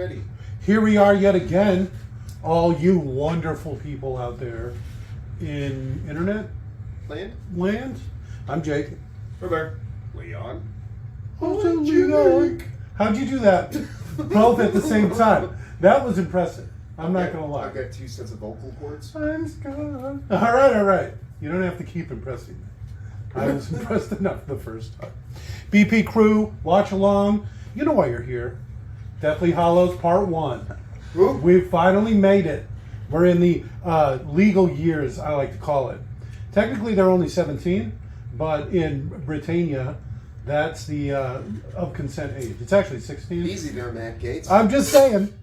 ready. Here we are yet again, all you wonderful people out there in internet land. I'm Jake. Remember, Leon. Oh, Jake. How'd you do that? Both at the same time. That was impressive. I'm not gonna lie. I've got 2 sets of vocal cords. I'm Scott. All right. You don't have to keep impressing me. I was impressed enough the first time. BP crew, watch along. You know why you're here. Deathly Hallows Part 1. Ooh. We've finally made it. We're in the legal years, I like to call it. Technically, they're only 17, but in Britannia, that's the of consent age. It's actually 16. Easy there, Matt Gates. I'm just saying.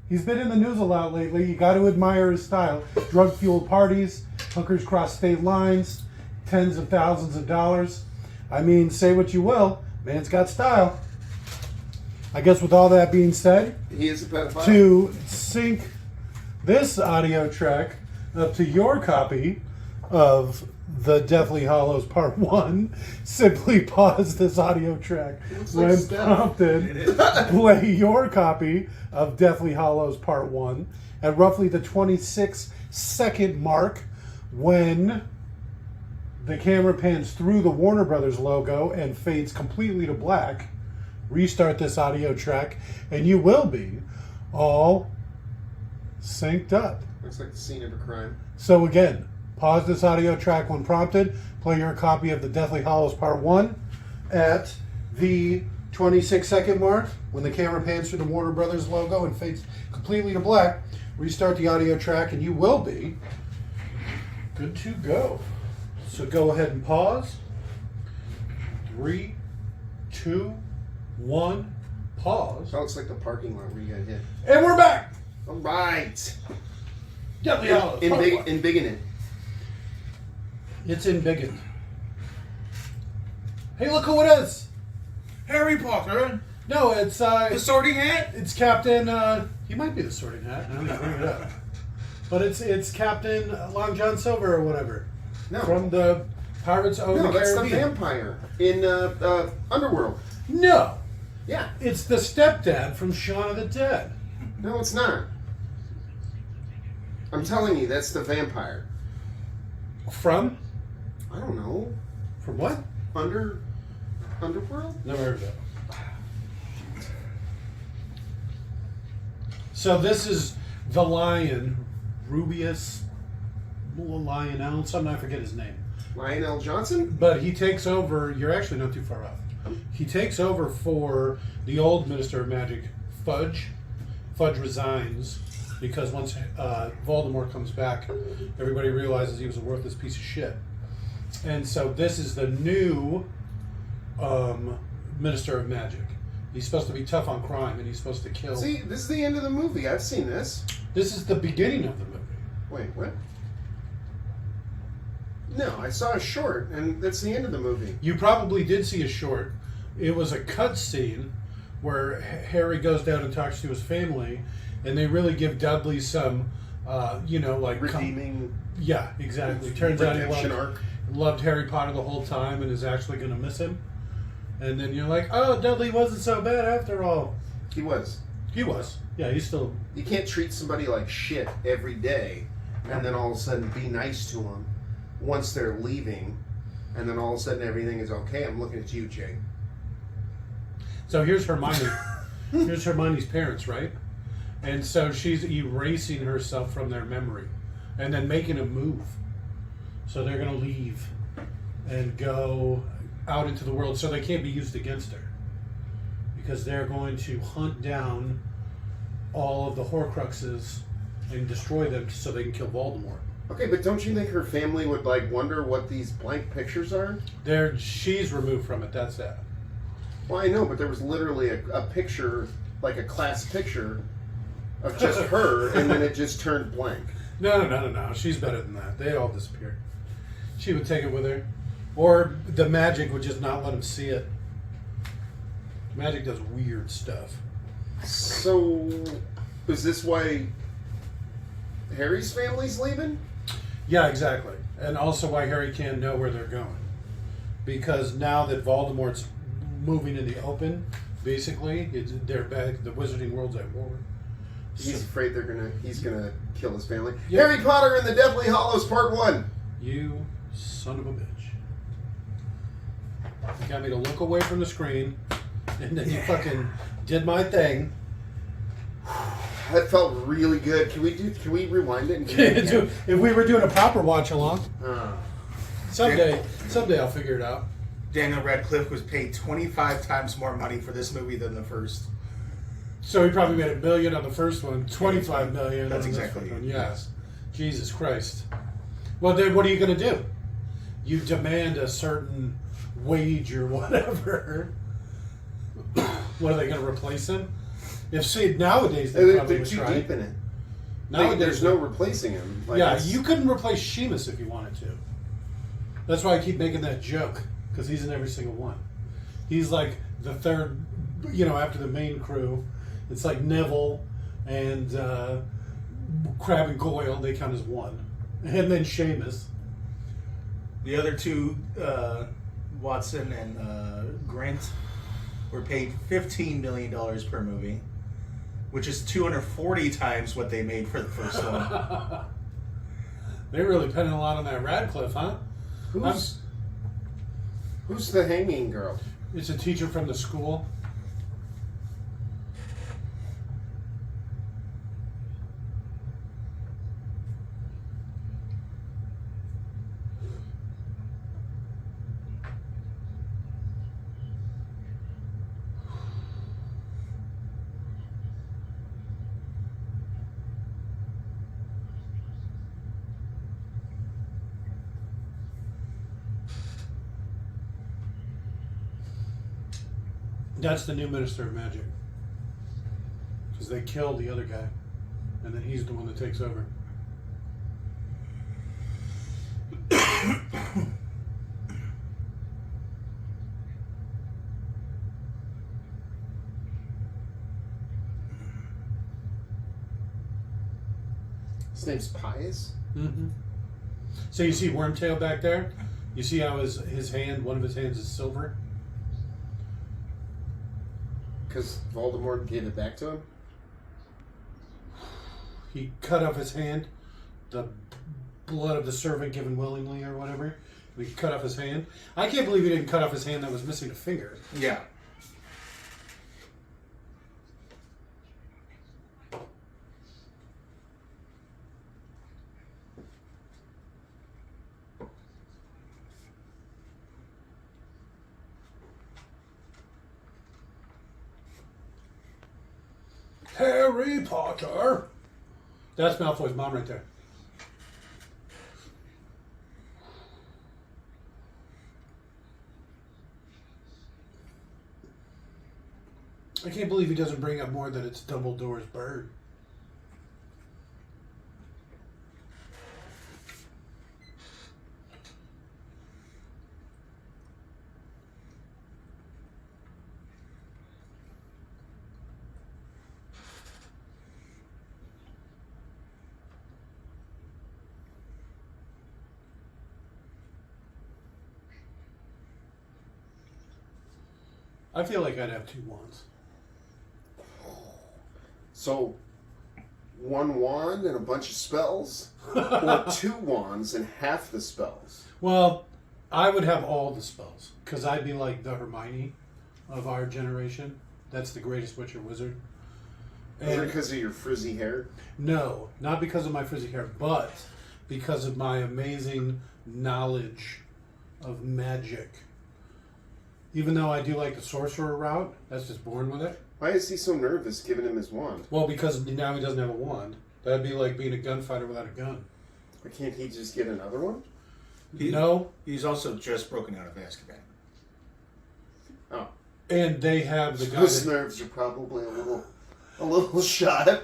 He's been in the news a lot lately. You got to admire his style. Drug-fueled parties, hookers cross state lines, tens of thousands of dollars. I mean, say what you will, man's got style. I guess with all that being said, He is a pedophile. to sync this audio track up to your copy of the Deathly Hallows Part 1, simply pause this audio track like when Steph. prompted. Play your copy of Deathly Hallows Part 1 at roughly the 26-second mark when the camera pans through the Warner Brothers logo and fades completely to black. Restart this audio track and you will be all synced up. Looks like the scene of a crime. So again, pause this audio track when prompted, play your copy of the Deathly Hallows Part 1 at the 26-second mark when the camera pans through the Warner Brothers logo and fades completely to black. Restart the audio track and you will be good to go. So go ahead and pause. 3, 2, 1, pause. That looks like the parking lot where you got hit. And we're back! All right. Deathly Hallows In Part big, 1. in biggin' it. It's in Bigot. Hey, look who it is! Harry Potter, No, it's the Sorting Hat. it's Captain. He might be the Sorting Hat. I'm gonna bring it up, but it's Captain Long John Silver or whatever No. from the Pirates of No, the that's the Caribbean. vampire in Underworld. No, Yeah. it's the stepdad from Shaun of the Dead. No, it's not. I'm telling you, that's the vampire. From I don't know. what? Underworld? Never heard of that. So this is the lion, Rubius Lionel. Something I forget his name. Lionel Johnson? But he takes over. You're actually not too far off. He takes over for the old Minister of Magic, Fudge. Fudge resigns because once Voldemort comes back, everybody realizes he was a worthless piece of shit. And so this is the new Minister of Magic. He's supposed to be tough on crime, and he's supposed to kill. See, this is the end of the movie. I've seen this. This is the beginning of the movie. Wait, what? No, I saw a short, and that's the end of the movie. You probably did see a short. It was a cut scene where Harry goes down and talks to his family, and they really give Dudley some, like Redeeming. yeah, exactly. Turns out he redemption arc. loved Harry Potter the whole time and is actually going to miss him. And then you're like, oh, Dudley wasn't so bad after all. He was. He was. Yeah, he's still. You can't treat somebody like shit every day, and then all of a sudden be nice to them once they're leaving, and then all of a sudden everything is okay. I'm looking at you, Jay. So here's Hermione. Here's Hermione's parents, right? And so she's erasing herself from their memory and then making a move. So they're going to leave and go out into the world so they can't be used against her. Because they're going to hunt down all of the Horcruxes and destroy them so they can kill Voldemort. Okay, but don't you think her family would wonder what these blank pictures are? She's removed from it, that's that. Well, I know, but there was literally a picture, like a class picture, of just her, and then it just turned blank. No. She's better than that. They all disappeared. She would take it with her. Or the magic would just not let him see it. Magic does weird stuff. So, is this why Harry's family's leaving? Yeah, exactly. And also why Harry can't know where they're going. Because now that Voldemort's moving in the open, Basically, they're back. The Wizarding world's at war. He's afraid he's gonna kill his family. Yep. Harry Potter and the Deathly Hallows Part 1. You son of a bitch. You got me to look away from the screen, and then you fucking did my thing. That felt really good. Can we rewind it and do it again? If we were doing a proper watch along, Uh, someday I'll figure it out. Daniel Radcliffe was paid 25 times more money for this movie than the first. So he probably made $1 million on the first one, $25 million. That's on this exactly one. it. Yes. Jesus Christ. Well, then what are you going to do? You demand a certain wage or whatever. What are they going to replace him? Nowadays they probably they're would too try. deep in it. Nowadays There's no replacing him. You couldn't replace Seamus if you wanted to. That's why I keep making that joke, because he's in every single one. He's like the third, after the main crew. It's like Neville and Crabbe and Goyle, they count as one. And then Seamus. The other two, Watson and Grant, were paid $15 million per movie, which is 240 times what they made for the first one. They're really penning a lot on that Radcliffe, huh? Who's the hanging girl? It's a teacher from the school. That's the new Minister of Magic. Because they killed the other guy. And then he's the one that takes over. His name's Pius? Mm-hmm. So you see Wormtail back there? You see how his hand, one of his hands is silver? Because Voldemort gave it back to him? He cut off his hand, the blood of the servant given willingly or whatever. He cut off his hand. I can't believe he didn't cut off his hand that was missing a finger. Yeah. Harry Potter. That's Malfoy's mom right there. I can't believe he doesn't bring up more that it's Dumbledore's bird. I feel like I'd have 2 wands. So, 1 wand and a bunch of spells? Or 2 wands and half the spells? Well, I would have all the spells, because I'd be like the Hermione of our generation. That's the greatest witch or wizard. Is it because of your frizzy hair? No, not because of my frizzy hair, but because of my amazing knowledge of magic. Even though I do like the sorcerer route, that's just born with it. Why is he so nervous giving him his wand? Well, because now he doesn't have a wand. That'd be like being a gunfighter without a gun. Why can't he just get another one? No. He's also just broken out of Azkaban. Oh. And they have the guy. His nerves are probably a little shot.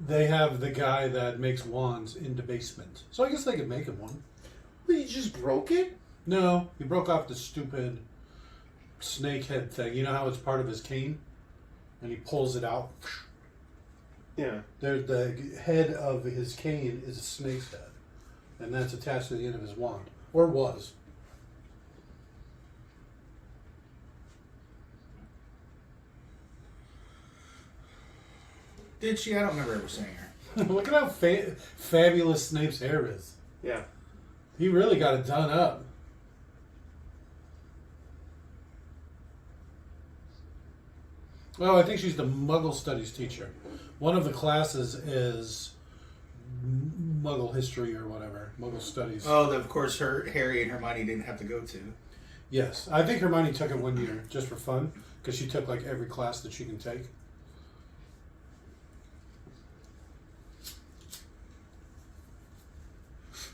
They have the guy that makes wands in the basement. So I guess they could make him one. Well, you just broke it? No, he broke off the stupid snake head thing. You know how it's part of his cane? And he pulls it out. Yeah. The head of his cane is a snake's head. And that's attached to the end of his wand. Or was. Did she? I don't remember ever seeing her. Look at how fabulous Snape's hair is. Yeah. He really got it done up. Oh, I think she's the Muggle Studies teacher. One of the classes is Muggle history or whatever. Muggle Studies. Oh, of course, Harry and Hermione didn't have to go to. Yes. I think Hermione took it 1 year just for fun because she took like every class that she can take.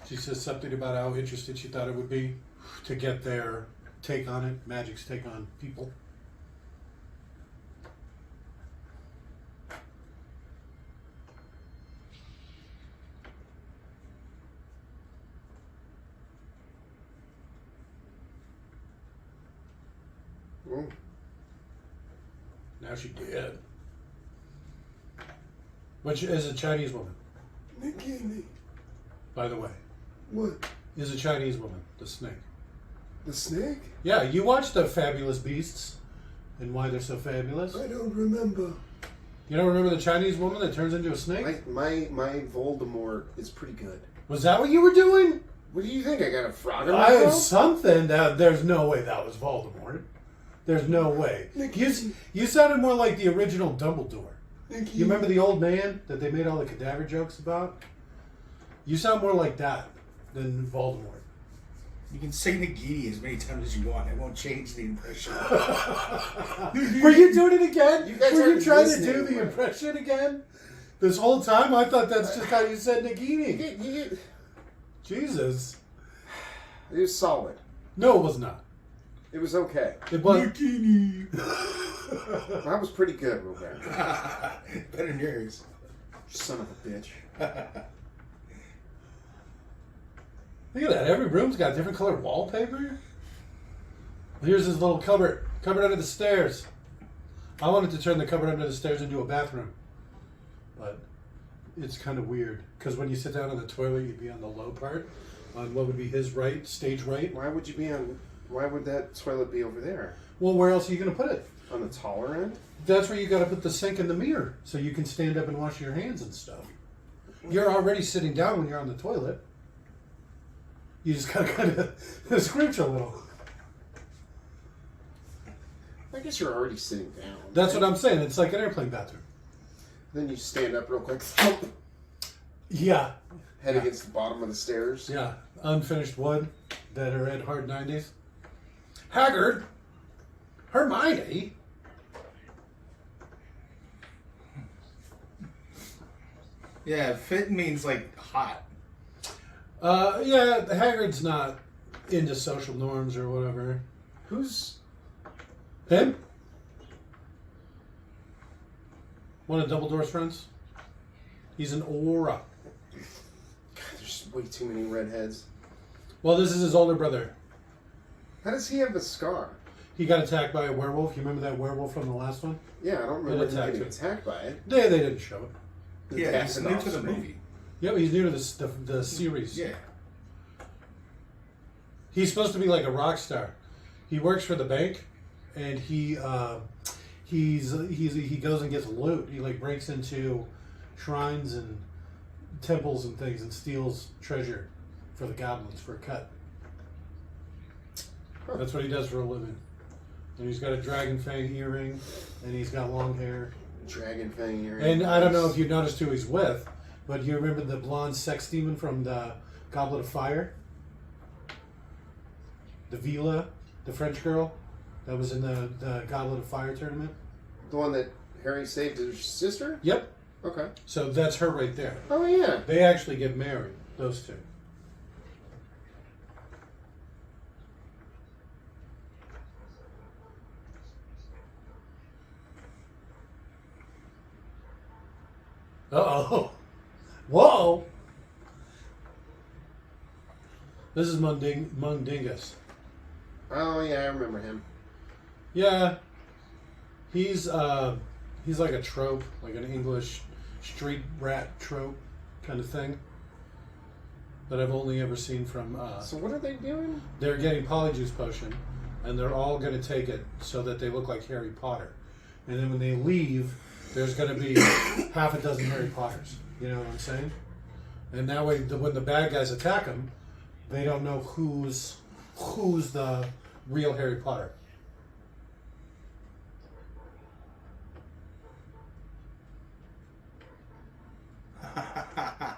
She says something about how interested she thought it would be to get their take on it, Magic's take on people. Well, Now she did. Which is a Chinese woman, Nagini. by the way. What? Is a Chinese woman, the snake. The snake? Yeah, you watched the Fabulous Beasts and why they're so fabulous. I don't remember. You don't remember the Chinese woman that turns into a snake? My Voldemort is pretty good. Was that what you were doing? What do you think? I got a frog in my I mouth? something that there's no way that was Voldemort. There's no way. You sounded more like the original Dumbledore. You remember the old man that they made all the cadaver jokes about? You sound more like that than Voldemort. You can say Nagini as many times as you want. It won't change the impression. Were you doing it again? You guys Were you aren't trying to listening, do the right? impression again? This whole time? I thought that's just how you said Nagini. Jesus. It was solid. No, it was not. It was okay. It was. Nagini. That was pretty good, Robert. Better than yours. Son of a bitch. Look at that. Every room's got different colored wallpaper. Here's his little cupboard. Cupboard under the stairs. I wanted to turn the cupboard under the stairs into a bathroom. But it's kind of weird. Because when you sit down on the toilet, you'd be on the low part. On what would be his right, stage right. Why would you be on... Why would that toilet be over there? Well, where else are you going to put it? On the taller end? That's where you got to put the sink and the mirror. So you can stand up and wash your hands and stuff. You're already sitting down when you're on the toilet. You just got to kind of scrunch a little. I guess you're already sitting down. That's what I'm saying. It's like an airplane bathroom. Then you stand up real quick. Thump, Yeah. head against the bottom of the stairs. Yeah. Unfinished wood that are at hard 90s. Haggard. Hermione. Yeah, fit means like hot. Yeah, Haggard's not into social norms or whatever. Who's... Him? One of Dumbledore's friends? He's an aura. God, there's way too many redheads. Well, this is his older brother. How does he have the scar? He got attacked by a werewolf. You remember that werewolf from the last one? Yeah, I don't remember him attacked getting him. attacked by it. They didn't show it. The Yeah, he's Daffin new to the offspring. movie. Yeah, but he's new to the series. Yeah. He's supposed to be like a rock star. He works for the bank, and he goes and gets loot. He like breaks into shrines and temples and things and steals treasure for the goblins for a cut. Huh. That's what he does for a living. And he's got a dragon fang earring, and he's got long hair. Dragon fang earring. And I don't know if you noticed who he's with, but you remember the blonde sex demon from the Goblet of Fire? The Vila, the French girl that was in the Goblet of Fire tournament? The one that Harry saved his sister? Yep. Okay. So that's her right there. Oh, yeah. They actually get married, those two. Uh-oh. Whoa! This is Mundingus. Oh, yeah, I remember him. Yeah. He's like a trope, like an English street rat trope kind of thing. That I've only ever seen from... So what are they doing? They're getting Polyjuice Potion, and they're all going to take it so that they look like Harry Potter. And then when they leave, there's going to be half a dozen Harry Potters. You know what I'm saying? And that way, when the bad guys attack them, they don't know who's the real Harry Potter.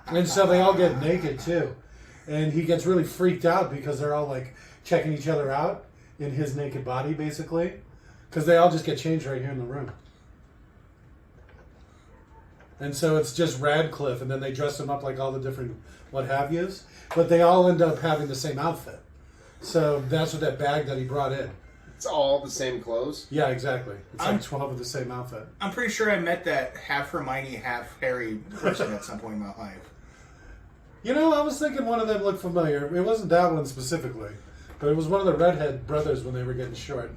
And so they all get naked too. And he gets really freaked out because they're all like checking each other out in his naked body, basically. Because they all just get changed right here in the room. And so it's just Radcliffe, and then they dress him up like all the different what have yous. But they all end up having the same outfit. So that's what that bag that he brought in. It's all the same clothes? Yeah, exactly. It's like 12 of the same outfit. I'm pretty sure I met that half Hermione, half Harry person at some point in my life. You know, I was thinking one of them looked familiar. It wasn't that one specifically, but it was one of the redhead brothers when they were getting short.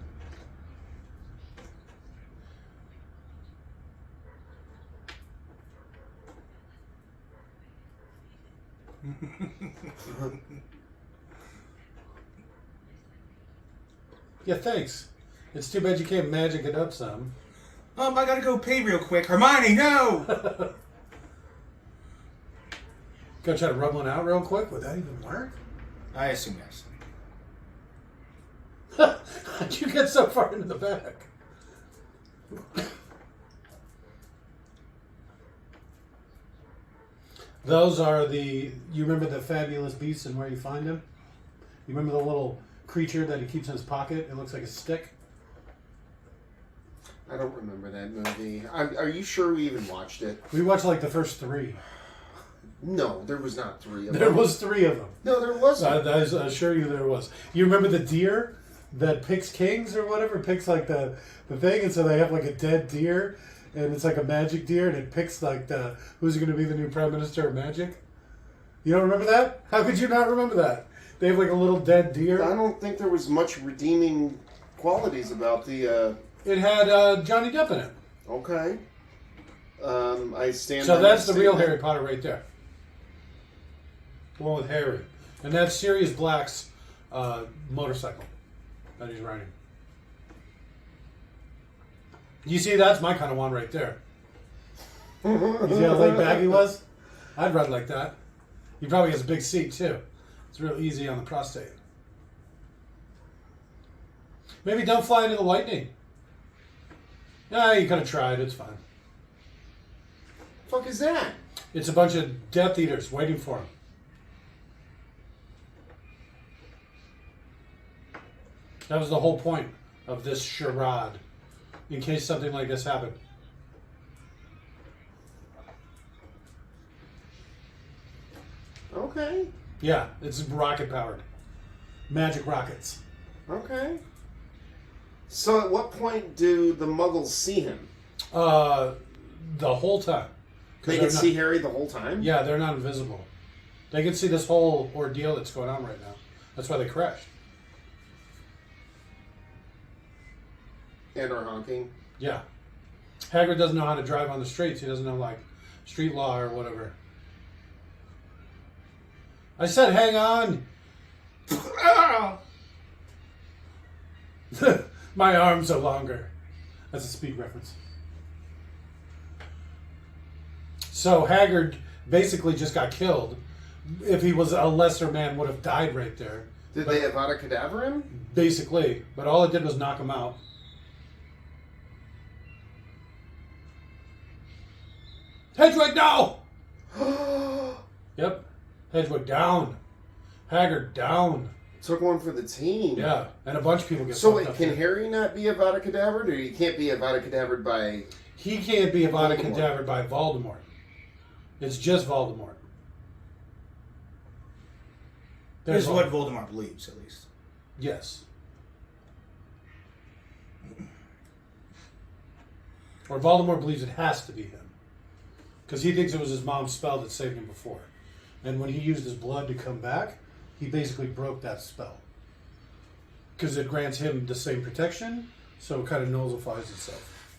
Yeah, thanks. It's too bad you can't magic it up some. I gotta go pee real quick. Hermione, no! Go try to rub one out real quick? Would that even work? I assume yes. How'd you get so far into the back? Those are you remember the Fabulous Beasts and Where You Find Him? You remember the little creature that he keeps in his pocket? It looks like a stick. I don't remember that movie. Are you sure we even watched it? We watched like the first 3. No, there was not 3 of them. There was 3 of them. No, there wasn't. I assure you there was. You remember the deer that picks kings or whatever? Picks like the thing, and so they have like a dead deer, and it's like a magic deer, and it picks like who's going to be the new prime minister of magic. You don't remember that? How could you not remember that? They have like a little dead deer. I don't think there was much redeeming qualities about the... It had Johnny Depp in it. Okay. I stand So by that's my the real statement. Harry Potter right there. The one with Harry. And that's Sirius Black's motorcycle that he's riding. You see, that's my kind of one right there. You see how laid back he was? I'd ride like that. He probably has a big seat, too. It's real easy on the prostate. Maybe don't fly into the lightning. Yeah, you could have tried. It's fine. Fuck is that? It's a bunch of Death Eaters waiting for him. That was the whole point of this charade, in case something like this happened. Okay. Yeah, it's rocket powered. Magic rockets. Okay. So at what point do the Muggles see him? The whole time. 'Cause They they're can not- see Harry the whole time? Yeah, they're not invisible. They can see this whole ordeal that's going on right now. That's why they crashed. And are honking? Yeah. Hagrid doesn't know how to drive on the streets. He doesn't know, like, street law or whatever. I said hang on! My arms are longer. That's a Speed reference. So Hagrid basically just got killed. If he was a lesser man, would have died right there. Did they Avada Kedavra him? Basically. But all it did was knock him out. Hedwig, no! Yep. Hedwig down. Haggard down. Took one for the team. Yeah. And a bunch of people get So fucked wait, up can here. Harry not be Avada Kedavra, or he can't be Avada Kedavra by... He can't be Avada Voldemort. Kedavra by Voldemort. It's just Voldemort. Here's There's what Voldemort believes, at least. Yes. Or Voldemort believes it has to be him. Because he thinks it was his mom's spell that saved him before. And when he used his blood to come back, he basically broke that spell. Because it grants him the same protection, so it kind of nullifies itself.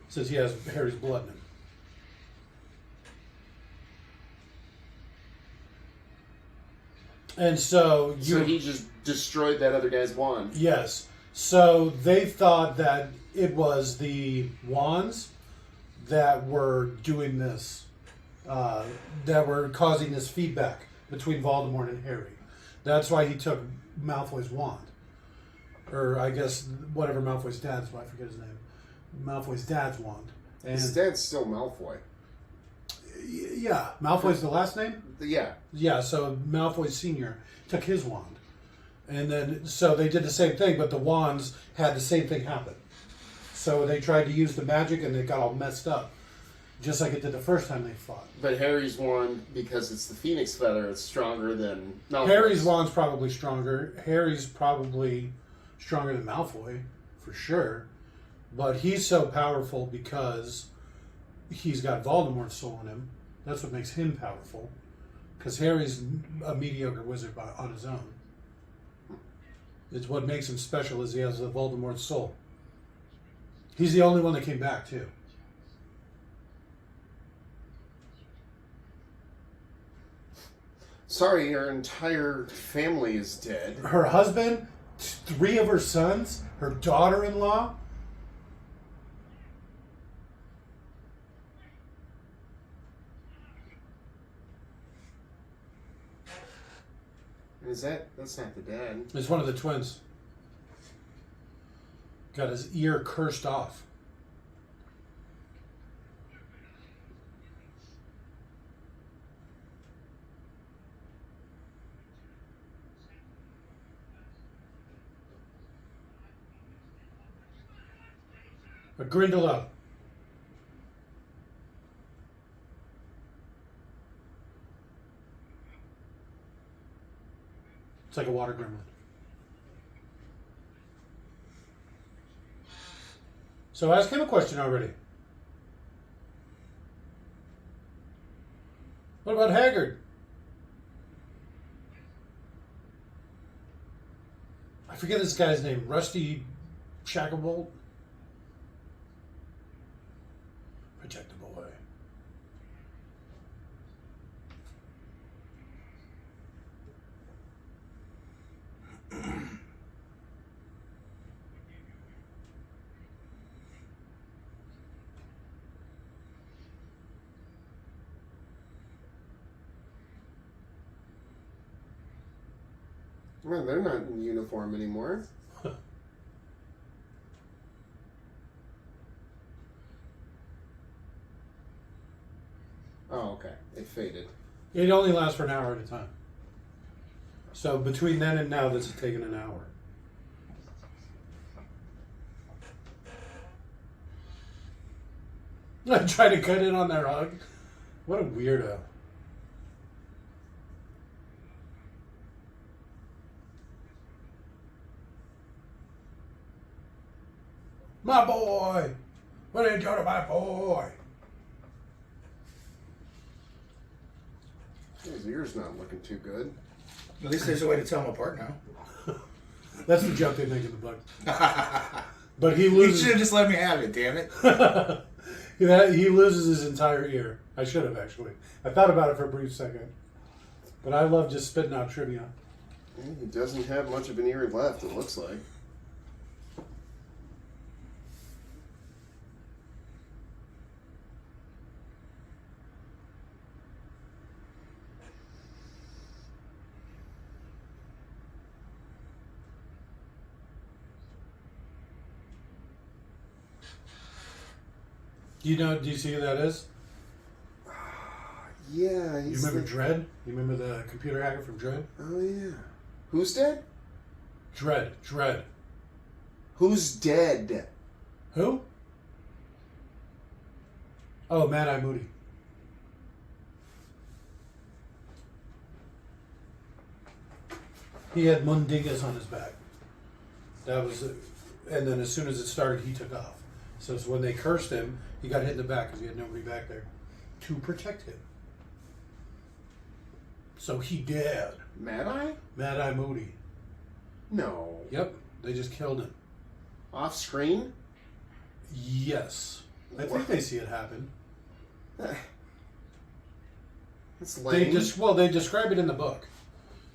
Says he has Harry's blood in him. And so So he just destroyed that other guy's wand. Yes. So they thought that it was the wands that were doing this, that were causing this feedback between Voldemort and Harry. That's why he took Malfoy's wand. Or I guess whatever Malfoy's dad's, I forget his name. Malfoy's dad's wand. And His dad's still Malfoy. yeah, Malfoy's the last name? Yeah. Yeah, so Malfoy Sr. took his wand. And then, so they did the same thing, but the wands had the same thing happen. So they tried to use the magic and it got all messed up. Just like it did the first time they fought. But Harry's wand, because it's the Phoenix Feather, it's stronger than Malfoy's. Harry's wand's probably stronger. Harry's probably stronger than Malfoy, for sure. But he's so powerful because he's got Voldemort's soul in him. That's what makes him powerful. Because Harry's a mediocre wizard on his own. It's what makes him special is he has the Voldemort's soul. He's the only one that came back, too. Sorry, your entire family is dead. Her husband, 3 of her sons, her daughter-in-law. That's not the dad. It's one of the twins. Got his ear cursed off. A Grindelwald. It's like a water gremlin. So ask him a question already. What about Haggard? I forget this guy's name. Rusty Shacklebolt? Protect the boy. Well, they're not in uniform anymore. Oh, okay. It faded. It only lasts for an hour at a time. So between then and now, this has taken an hour. I tried to cut in on their hug. What a weirdo. My boy! What are you doing to my boy? His ear's not looking too good. At least there's a way to tell them apart now. That's the joke they make in the book. But he You loses. should have just let me have it, damn it. He loses his entire ear. I should have, actually. I thought about it for a brief second. But I love just spitting out trivia. He doesn't have much of an ear left, it looks like. Do you see who that is? Yeah, You he's remember Dredd? You remember the computer hacker from Dredd? Oh, yeah. Who's dead? Dredd. Who's dead? Who? Oh, Mad Eye Moody. He had Mundingus on his back. That was it. And then as soon as it started, he took off. So it's when they cursed him, he got hit in the back because he had nobody back there to protect him. So he did. Mad Eye? Mad Eye Moody. No. Yep, they just killed him. Off screen? Yes. I think they see it happen. That's lame. They describe it in the book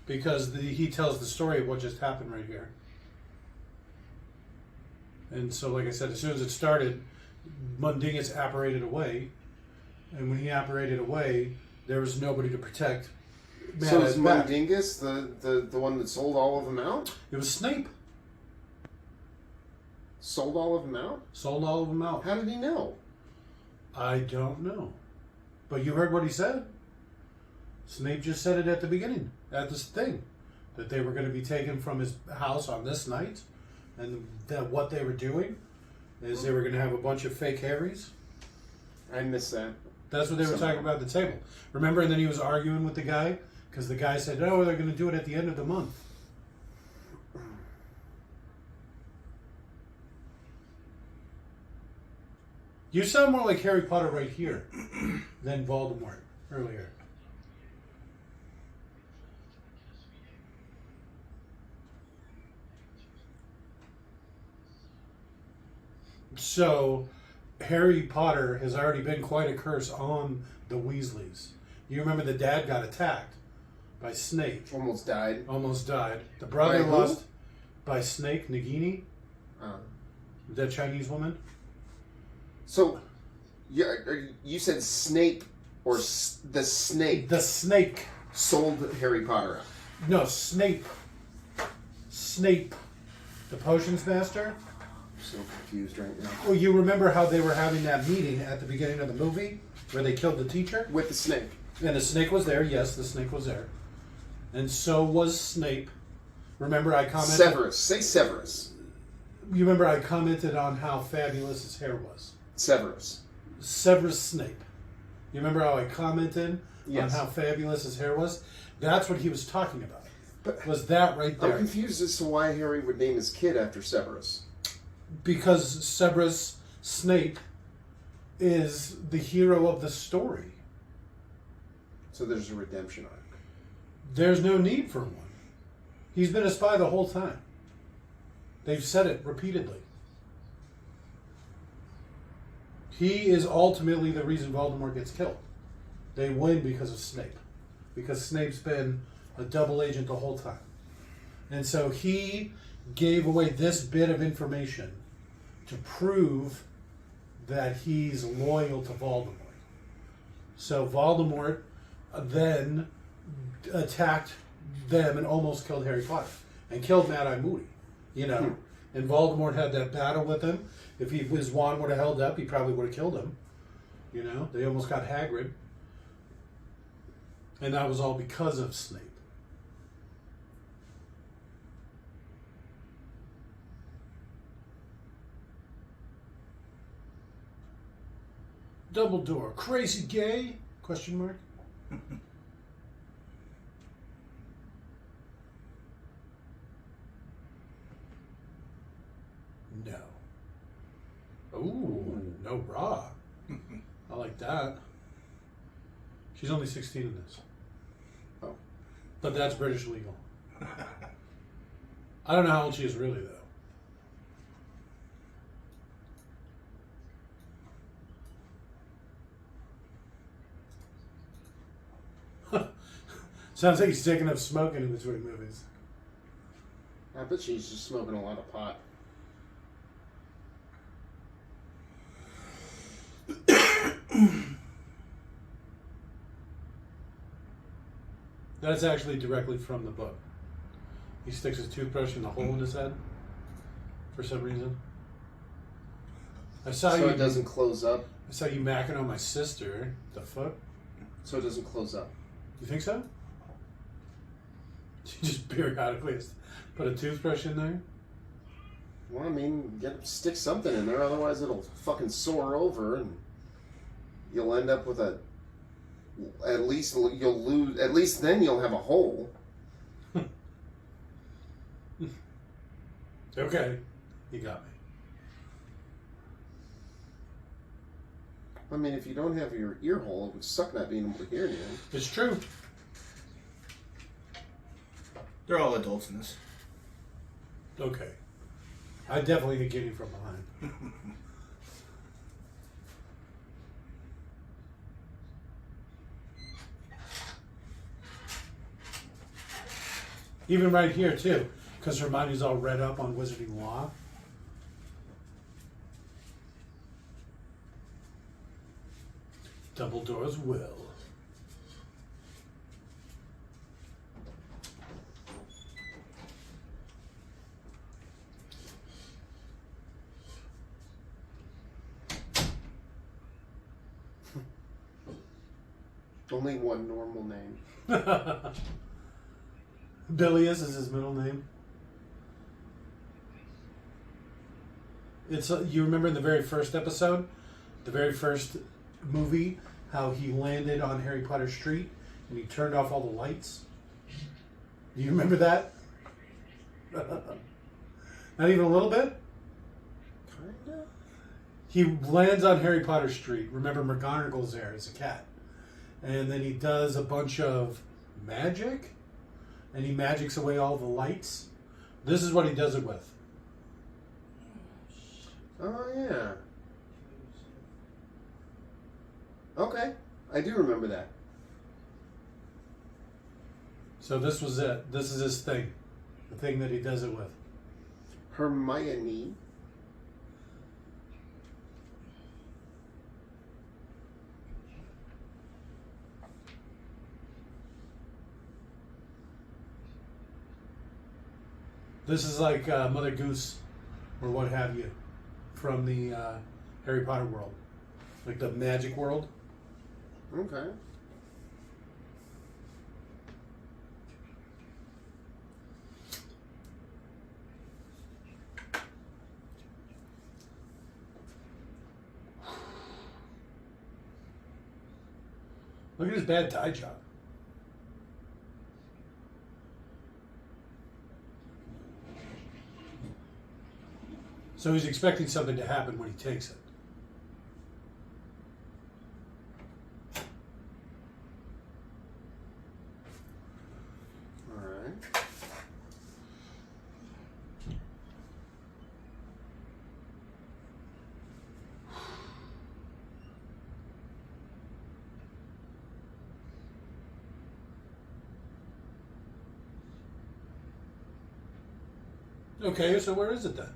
because he tells the story of what just happened right here. And so, like I said, as soon as it started, Mundingus apparated away, and when he apparated away, there was nobody to protect. So is back. Mundingus the one that sold all of them out? It was Snape. Sold all of them out? Sold all of them out. How did he know? I don't know. But you heard what he said. Snape just said it at the beginning, at this thing, that they were going to be taken from his house on this night, and that what they were doing is they were going to have a bunch of fake Harrys. I missed that. That's what they were talking about at the table. Remember? And then he was arguing with the guy, because the guy said, oh, they're going to do it at the end of the month. You sound more like Harry Potter right here than Voldemort earlier. So, Harry Potter has already been quite a curse on the Weasleys. You remember the dad got attacked by Snape. Almost died. Almost died. The brother By who? lost by Snake, Nagini, Uh, that Chinese woman. so, you said Snape or the snake The snake. sold Harry Potter out. No, Snape. Snape. The potions master. I'm so confused right now. Well, you remember how they were having that meeting at the beginning of the movie where they killed the teacher? With the snake. And the snake was there. Yes, the snake was there. And so was Snape. Remember I commented... Severus. Say Severus. You remember I commented on how fabulous his hair was. Severus. Severus Snape. You remember how I commented Yes. on how fabulous his hair was? That's what he was talking about. But Was that right I'm there. confused as to why Harry would name his kid after Severus. Because Severus Snape is the hero of the story. So there's a redemption arc. There's no need for one. He's been a spy the whole time. They've said it repeatedly. He is ultimately the reason Voldemort gets killed. They win because of Snape. Because Snape's been a double agent the whole time. And so he gave away this bit of information to prove that he's loyal to Voldemort. So Voldemort then attacked them and almost killed Harry Potter. And killed Mad-Eye Moody. You know? And Voldemort had that battle with him. If his wand would have held up, he probably would have killed him. You know? They almost got Hagrid. And that was all because of Snape. Dumbledore, crazy gay? Question mark. No. Ooh, no bra. I like that. She's only 16 in this. Oh. But that's British legal. I don't know how old she is really, though. Sounds like he's taking up smoking in between movies. I bet she's just smoking a lot of pot. That's actually directly from the book. He sticks his toothbrush in the hole in his head for some reason. I saw So you. it doesn't close up. I saw you macking on my sister. The fuck? So it doesn't close up. You think so? She just periodically put a toothbrush in there. Well, I mean, stick something in there, otherwise it'll fucking soar over, and you'll end up with a. At least you'll lose. At least then you'll have a hole. Okay, you got me. I mean, if you don't have your ear hole, it would suck not being able to hear anything. It's true. They're all adults in this. Okay, I definitely get you from behind. Even right here too, because Hermione's all read up on wizarding law. Dumbledore's will. Only one normal name. Bilious is his middle name. It's you remember in the very first episode, the very first movie, how he landed on Harry Potter Street and he turned off all the lights? Do you remember that? Not even a little bit? Kinda. He lands on Harry Potter Street. Remember McGonagall's there as a cat. And then he does a bunch of magic. And he magics away all the lights. This is what he does it with. Oh, yeah. Okay. I do remember that. So this was it. This is his thing. The thing that he does it with. Hermione. This is like Mother Goose or what have you from the Harry Potter world. Like the magic world. Okay. Look at his bad tie job. So he's expecting something to happen when he takes it. All right. Okay, so where is it then?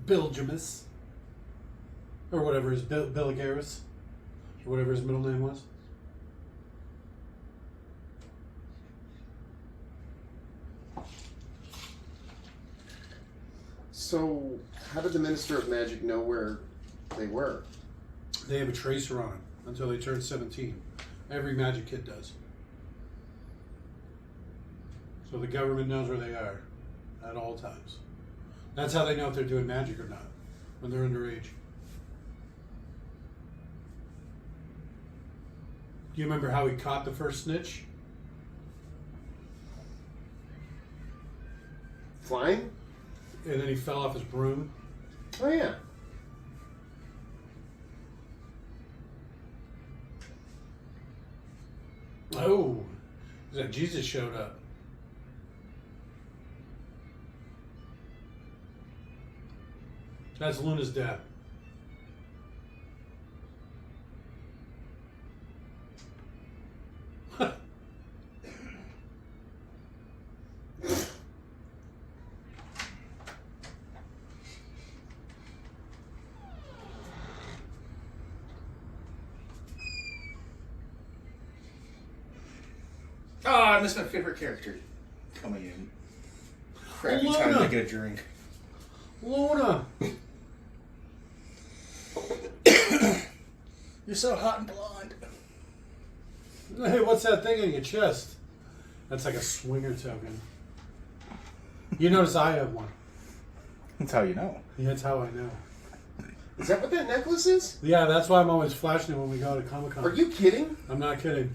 Bilgemus. Or whatever his Biligaris. Or whatever his middle name was. So, how did the Minister of Magic know where they were? They have a tracer on them until they turn 17. Every magic kid does. So the government knows where they are at all times. That's how they know if they're doing magic or not, when they're underage. Do you remember how he caught the first snitch? Flying? And then he fell off his broom. Oh, yeah. Oh, that Jesus showed up. That's Luna's dad. Oh, I missed my favorite character coming in. Crappy time to get a drink. Luna! You're so hot and blonde. Hey, what's that thing in your chest? That's like a swinger token. You notice I have one. That's how you know. Yeah, that's how I know. Is that what that necklace is? Yeah, that's why I'm always flashing it when we go to Comic-Con. Are you kidding? I'm not kidding.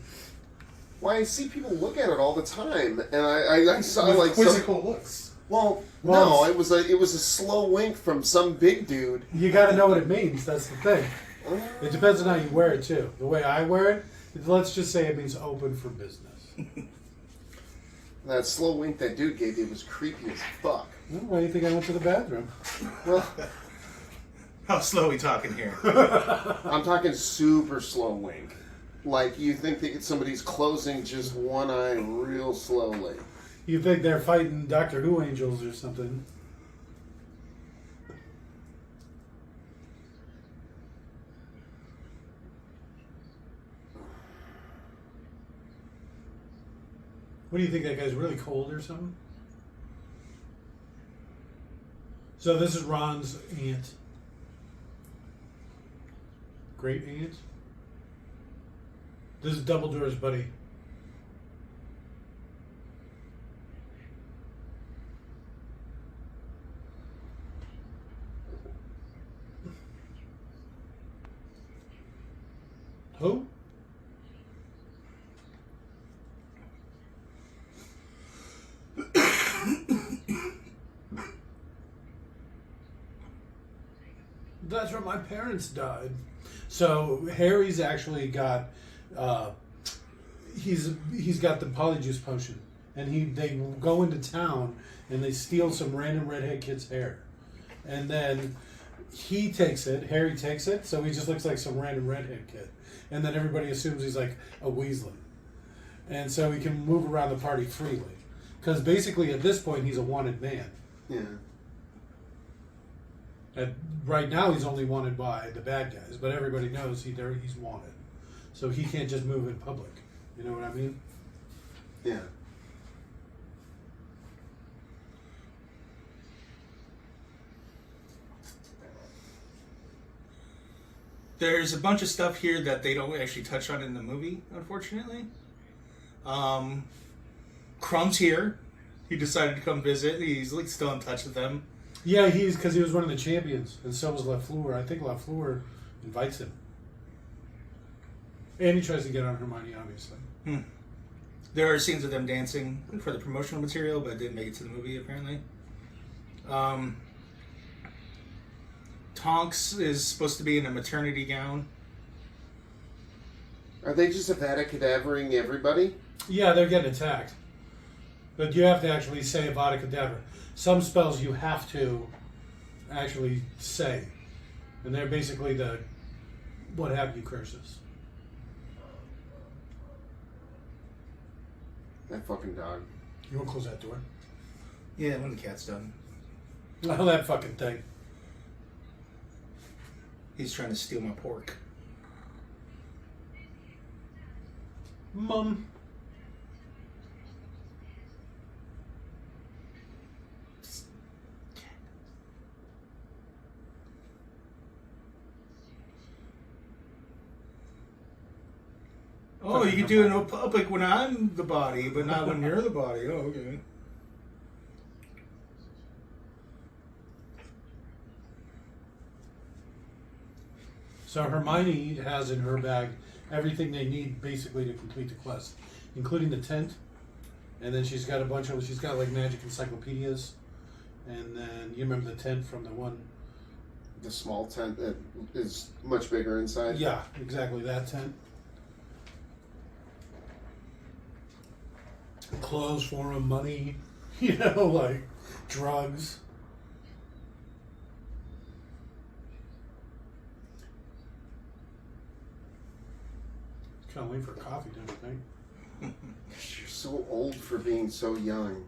Why, I see people look at it all the time, and I saw With like quizzical looks. Well, Well, no, it was a slow wink from some big dude. You got to know what it means. That's the thing. It depends on how you wear it too. The way I wear it, Let's just say it means open for business. That slow wink that dude gave you was creepy as fuck. Well, why do you think I went to the bathroom? Well, How slow are we talking here? I'm talking super slow wink. Like you think that somebody's closing just one eye real slowly. You think they're fighting Doctor Who angels or something? What do you think? That guy's really cold or something? So this is Ron's aunt. Great aunt. This is Dumbledore's buddy. Who? That's where my parents died. So Harry's actually got he's got the polyjuice potion, and they go into town and they steal some random redhead kid's hair, and then he takes it. Harry takes it, so he just looks like some random redhead kid, and then everybody assumes he's like a Weasley, and so he can move around the party freely, because basically at this point he's a wanted man. Yeah. And right now he's only wanted by the bad guys, but everybody knows he's wanted, so he can't just move in public. You know what I mean? Yeah. There's a bunch of stuff here that they don't actually touch on in the movie, unfortunately. Crumb's here. He decided to come visit. He's like still in touch with them. Yeah, because he was one of the champions, and so was Lafleur. I think Lafleur invites him, and he tries to get on Hermione, obviously. There are scenes of them dancing for the promotional material, but didn't make it to the movie apparently. Tonks is supposed to be in a maternity gown. Are they just Avada Kedavering everybody? Yeah, they're getting attacked, but you have to actually say Avada Kedavra. Some spells you have to actually say, and they're basically the what have you curses. That fucking dog. You want to close that door? Yeah, when the cat's done. Oh, that fucking thing. He's trying to steal my pork. Mum. Oh, you can do it in public when I'm the body, but not when you're the body. Oh, okay. So Hermione has in her bag everything they need basically to complete the quest, including the tent, and then she's got like magic encyclopedias, and then you remember the tent from the one. The small tent that is much bigger inside. Yeah, exactly that tent. Clothes for him, money, like drugs. Kind of late for coffee, don't you think? You're so old for being so young.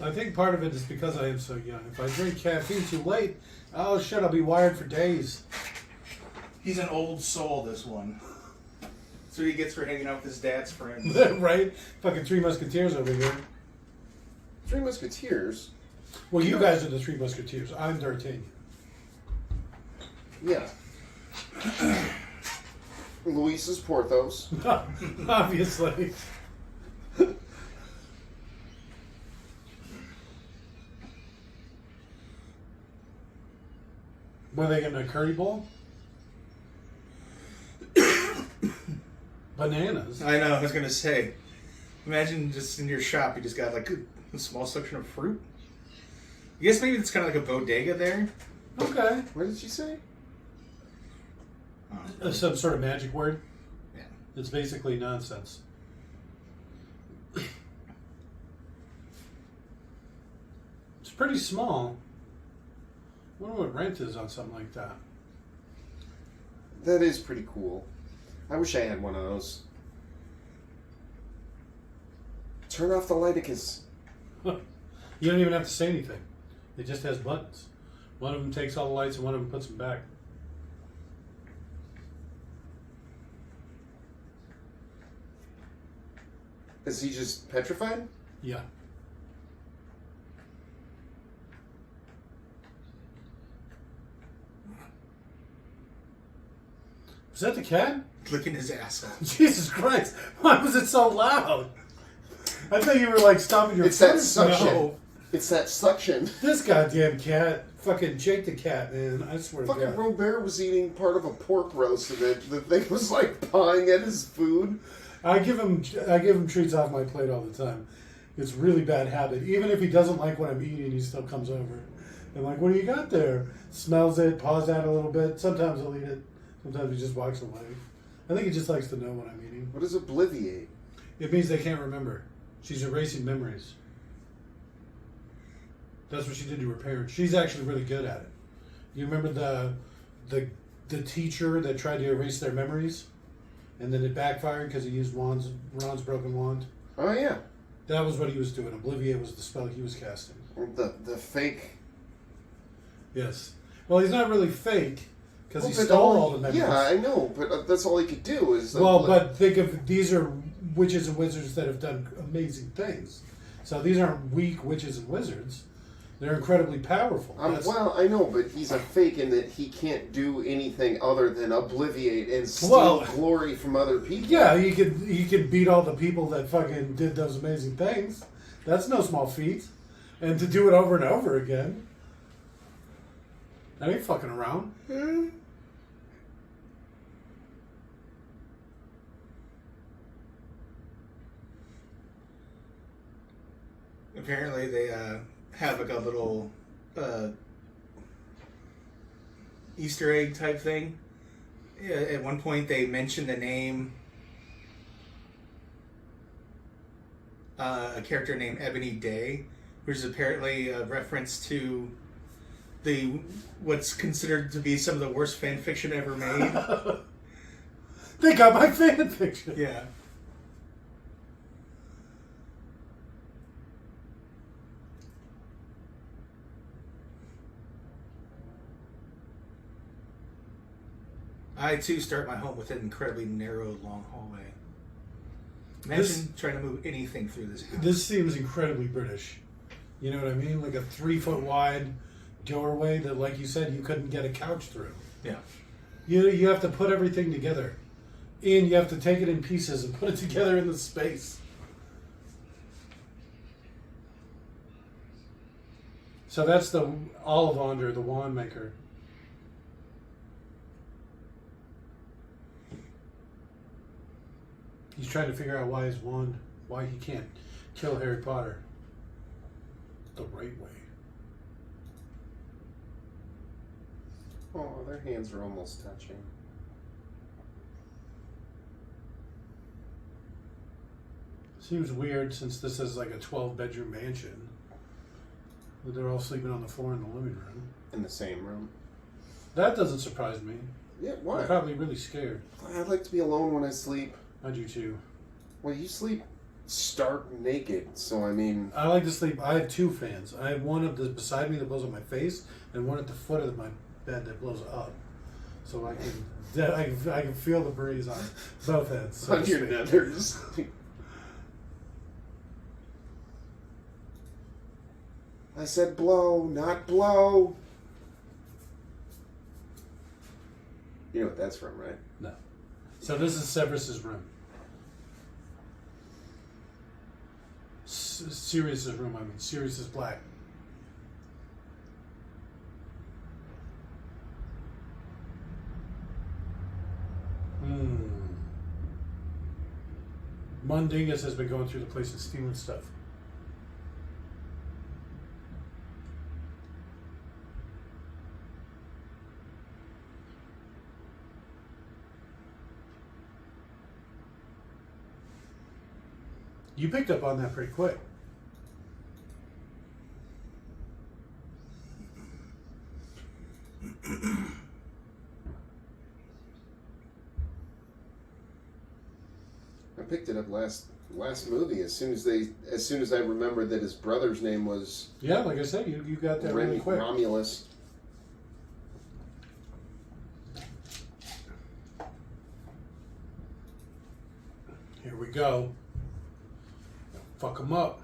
I think part of it is because I am so young. If I drink caffeine too late, oh shit, I'll be wired for days. He's an old soul, this one. That's what he gets for hanging out with his dad's friends. Right? Fucking Three Musketeers over here. Three Musketeers? Well, you guys are the Three Musketeers. I'm D'Artagnan. Yeah. Luis is Porthos. Obviously. Were they getting a curry bowl? Bananas. I know, I was going to say. Imagine just in your shop, you just got like a small section of fruit. I guess maybe it's kind of like a bodega there. Okay. What did she say? Some sort of magic word. Yeah. It's basically nonsense. It's pretty small. I wonder what rent is on something like that. That is pretty cool. I wish I had one of those. Turn off the lighticus. You don't even have to say anything. It just has buttons. One of them takes all the lights and one of them puts them back. Is he just petrified? Yeah. Is that the cat? Licking his asshole. Jesus Christ. Why was it so loud? I thought you were like stomping your It's that foot. suction. No. It's that suction. This goddamn cat. Fucking Jake the cat, man. I swear to Fucking God. Robert was eating part of a pork roast and the thing was like pawing at his food. I give him treats off my plate all the time. It's a really bad habit. Even if he doesn't like what I'm eating, he still comes over. I'm like, what do you got there? Smells it, paws at it a little bit. Sometimes he'll eat it. Sometimes he just walks away. I think he just likes to know what I'm eating. What is obliviate? It means they can't remember. She's erasing memories. That's what she did to her parents. She's actually really good at it. You remember the teacher that tried to erase their memories? And then it backfired because he used Ron's broken wand? Oh yeah. That was what he was doing. Obliviate was the spell he was casting. The fake. Yes. Well, he's not really fake because he but stole all the memories. Yeah, I know, but that's all he could do is. Well, but think of these are witches and wizards that have done amazing things. So these aren't weak witches and wizards. They're incredibly powerful. Well, I know, but he's a fake in that he can't do anything other than obliviate and steal glory from other people. Yeah, he could beat all the people that fucking did those amazing things. That's no small feat. And to do it over and over again. That ain't fucking around. Apparently they have like a little Easter egg type thing. At one point they mention the name a character named Ebony Day, which is apparently a reference to what's considered to be some of the worst fan fiction ever made. They got my fan fiction. Yeah. I too start my home with an incredibly narrow, long hallway. Imagine trying to move anything through this house. This seems incredibly British. You know what I mean? Like a 3-foot wide doorway that, like you said, you couldn't get a couch through. Yeah. You have to put everything together. And you have to take it in pieces and put it together in the space. So that's the Ollivander, the wand maker. He's trying to figure out why he can't kill Harry Potter the right way. Oh, their hands are almost touching. Seems weird since this is like a 12-bedroom mansion. They're all sleeping on the floor in the living room. In the same room. That doesn't surprise me. Yeah, why? They're probably really scared. I like to be alone when I sleep. I do too. Well, you sleep stark naked, so I mean... I like to sleep. I have 2 fans. I have one beside me that blows on my face, and one at the foot of my bed that blows up. So I can feel the breeze on both ends. So on your nethers. I said blow, not blow. You know what that's from, right? No. So this is Severus's room. Sirius's room, I mean. Sirius is black. Mundingus has been going through the place and stealing stuff. You picked up on that pretty quick. I picked it up last movie as soon as I remembered that his brother's name was Yeah, like I said, you got that really quick. Romulus. Here we go. Fuck him up.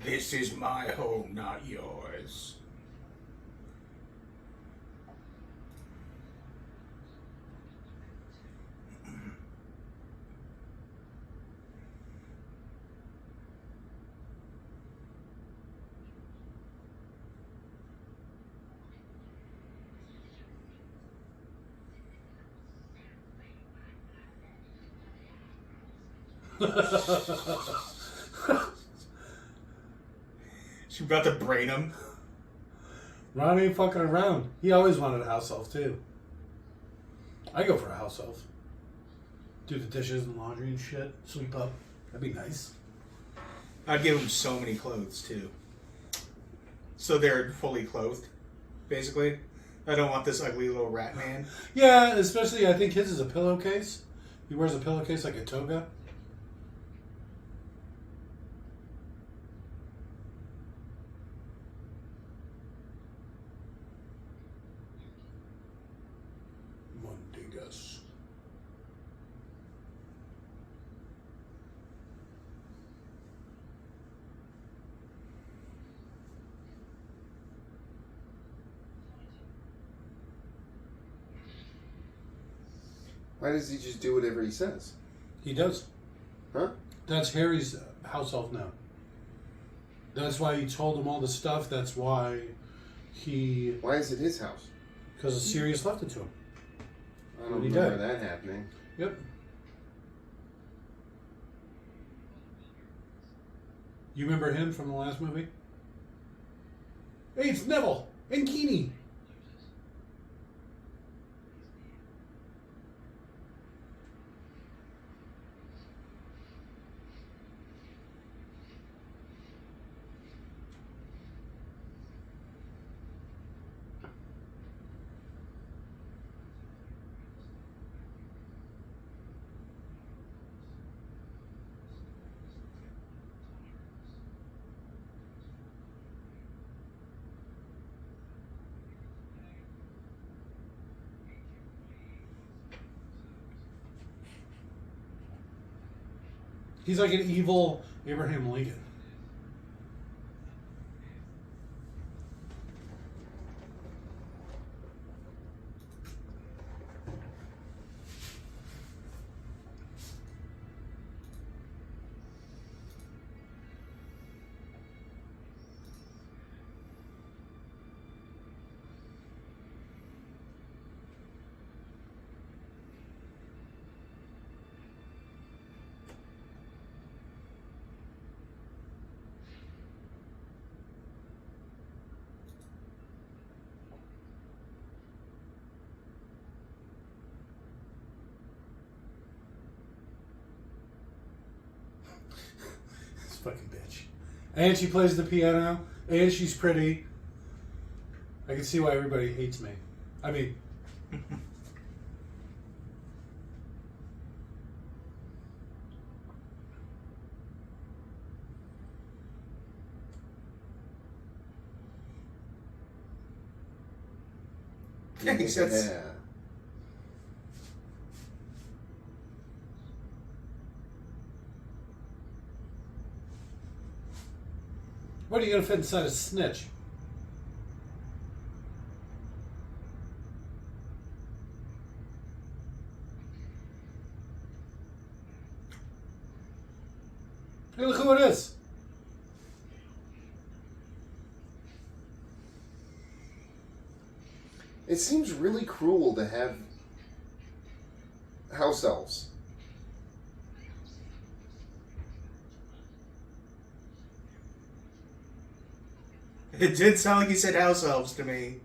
This is my home, not yours. She about to brain him. Ron ain't fucking around. He always wanted a house elf too. I go for a house elf. Do the dishes and laundry and shit. Sweep up. That'd be nice. I'd give him so many clothes too. So they're fully clothed, basically. I don't want this ugly little rat man. Yeah, especially I think his is a pillowcase. He wears a pillowcase like a toga. Mundigus. Why does he just do whatever he says? He does. Huh? That's Harry's house elf now. That's why he told him all the stuff. That's why he... Why is it his house? Because Sirius left it to him. I don't He remember died. that happening. Yep. You remember him from the last movie? Hey, it's Neville and Keeney. He's like an evil Abraham Lincoln. This fucking bitch. And she plays the piano. And she's pretty. I can see why everybody hates me. I mean... Thanks, that's... Yeah. What are you going to fit inside a snitch? Hey, look who it is. It seems really cruel to have house elves. It did sound like he said house elves to me.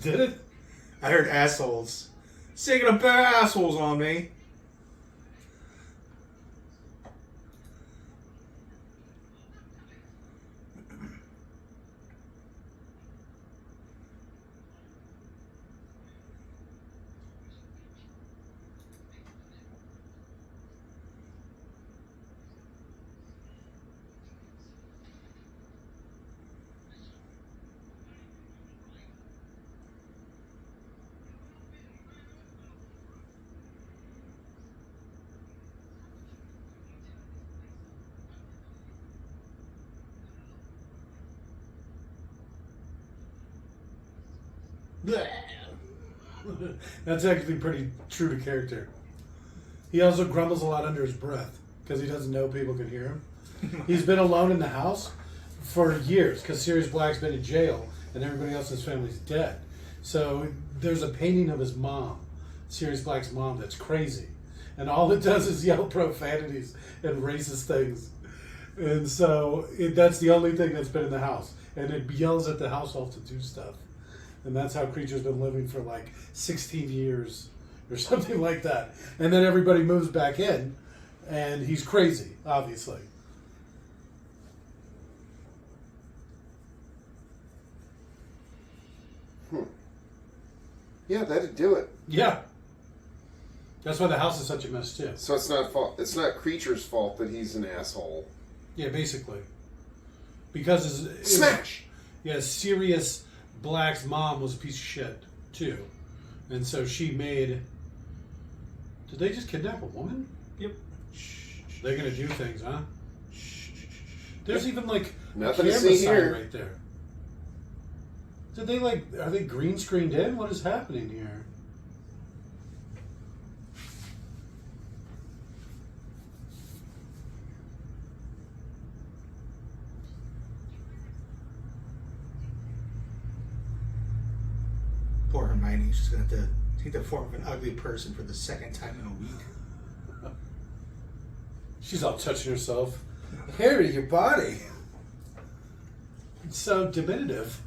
Did it? I heard assholes. Singing a pair of assholes on me. That's actually pretty true to character. He also grumbles a lot under his breath because he doesn't know people can hear him. He's been alone in the house for years because Sirius Black's been in jail and everybody else in his family's dead. So there's a painting of his mom, Sirius Black's mom, that's crazy. And all it does is yell profanities and racist things. And so that's the only thing that's been in the house. And it yells at the house elf to do stuff. And that's how Creature's been living for like 16 years or something like that. And then everybody moves back in, and he's crazy, obviously. Yeah, that'd do it. Yeah. That's why the house is such a mess, too. So it's not Creature's fault that he's an asshole. Yeah, basically. Because Smash! Yeah, Sirius Black's mom was a piece of shit, too. And so she made... Did they just kidnap a woman? Yep. They're going to do things, huh? There's even, like, Nothing a to camera see sign here. right there. Did they, like... Are they green screened in? What is happening here? Poor Hermione. She's going to have to take the form of an ugly person for the second time in a week. She's all touching herself. Harry, your body. It's so diminutive.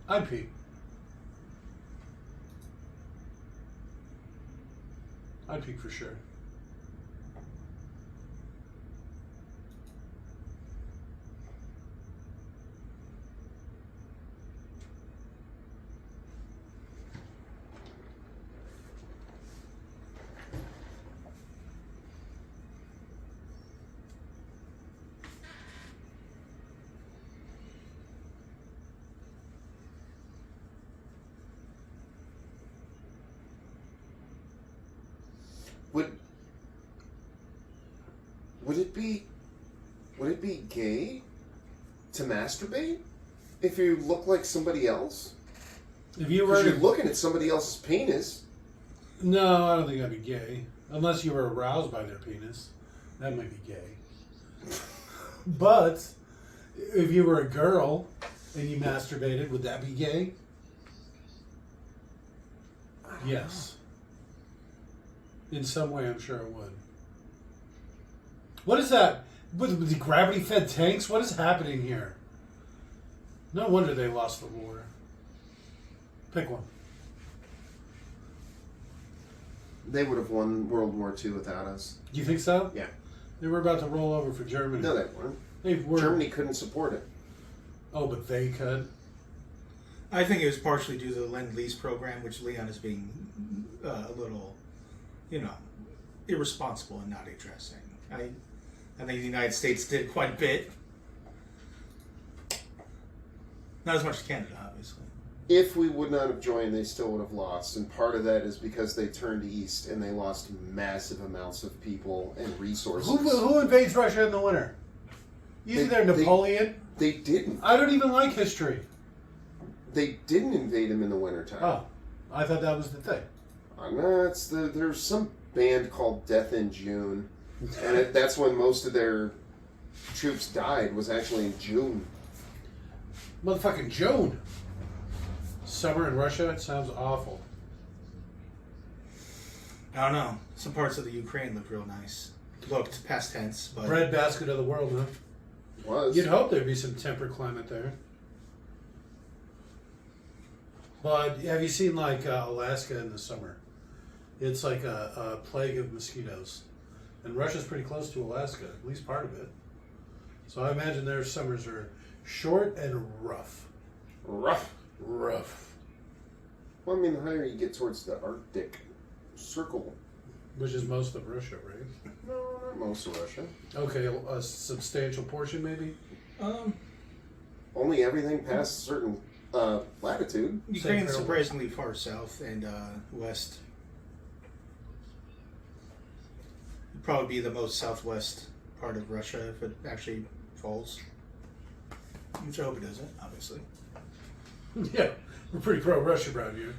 I'd pee. I'd pee for sure. Would it be gay to masturbate if you look like somebody else? If you were Because you're looking at somebody else's penis. No, I don't think that'd be gay. Unless you were aroused by their penis. That might be gay. But if you were a girl and you masturbated, would that be gay? Yes. In some way, I'm sure it would. What is that? With the gravity-fed tanks? What is happening here? No wonder they lost the war. Pick one. They would have won World War II without us. You think so? Yeah. They were about to roll over for Germany. No, they weren't. They were. Germany couldn't support it. Oh, but they could. I think it was partially due to the Lend-Lease program, which Leon is being a little, irresponsible and not addressing. I think the United States did quite a bit. Not as much as Canada, obviously. If we would not have joined, they still would have lost. And part of that is because they turned east and they lost massive amounts of people and resources. Who invades Russia in the winter? Either Napoleon. They didn't. I don't even like history. They didn't invade him in the wintertime. Oh, I thought that was the thing. No, there's some band called Death in June. And that's when most of their troops died, was actually in June. Motherfucking June. Summer in Russia? It sounds awful. I don't know. Some parts of the Ukraine look real nice. Looked past tense, but Breadbasket of the world, huh? Was. You'd hope there'd be some temperate climate there. But have you seen like Alaska in the summer? It's like a plague of mosquitoes. And Russia's pretty close to Alaska, at least part of it. So I imagine their summers are short and rough. Rough. Rough. Well, I mean, the higher you get towards the Arctic Circle. Which is most of Russia, right? No, not most of Russia. Okay, a substantial portion maybe? Only everything past a certain latitude. Ukraine's surprisingly far south and west. It'd probably be the most southwest part of Russia if it actually falls. Which I hope it doesn't, obviously. Yeah, we're pretty pro-Russia around here.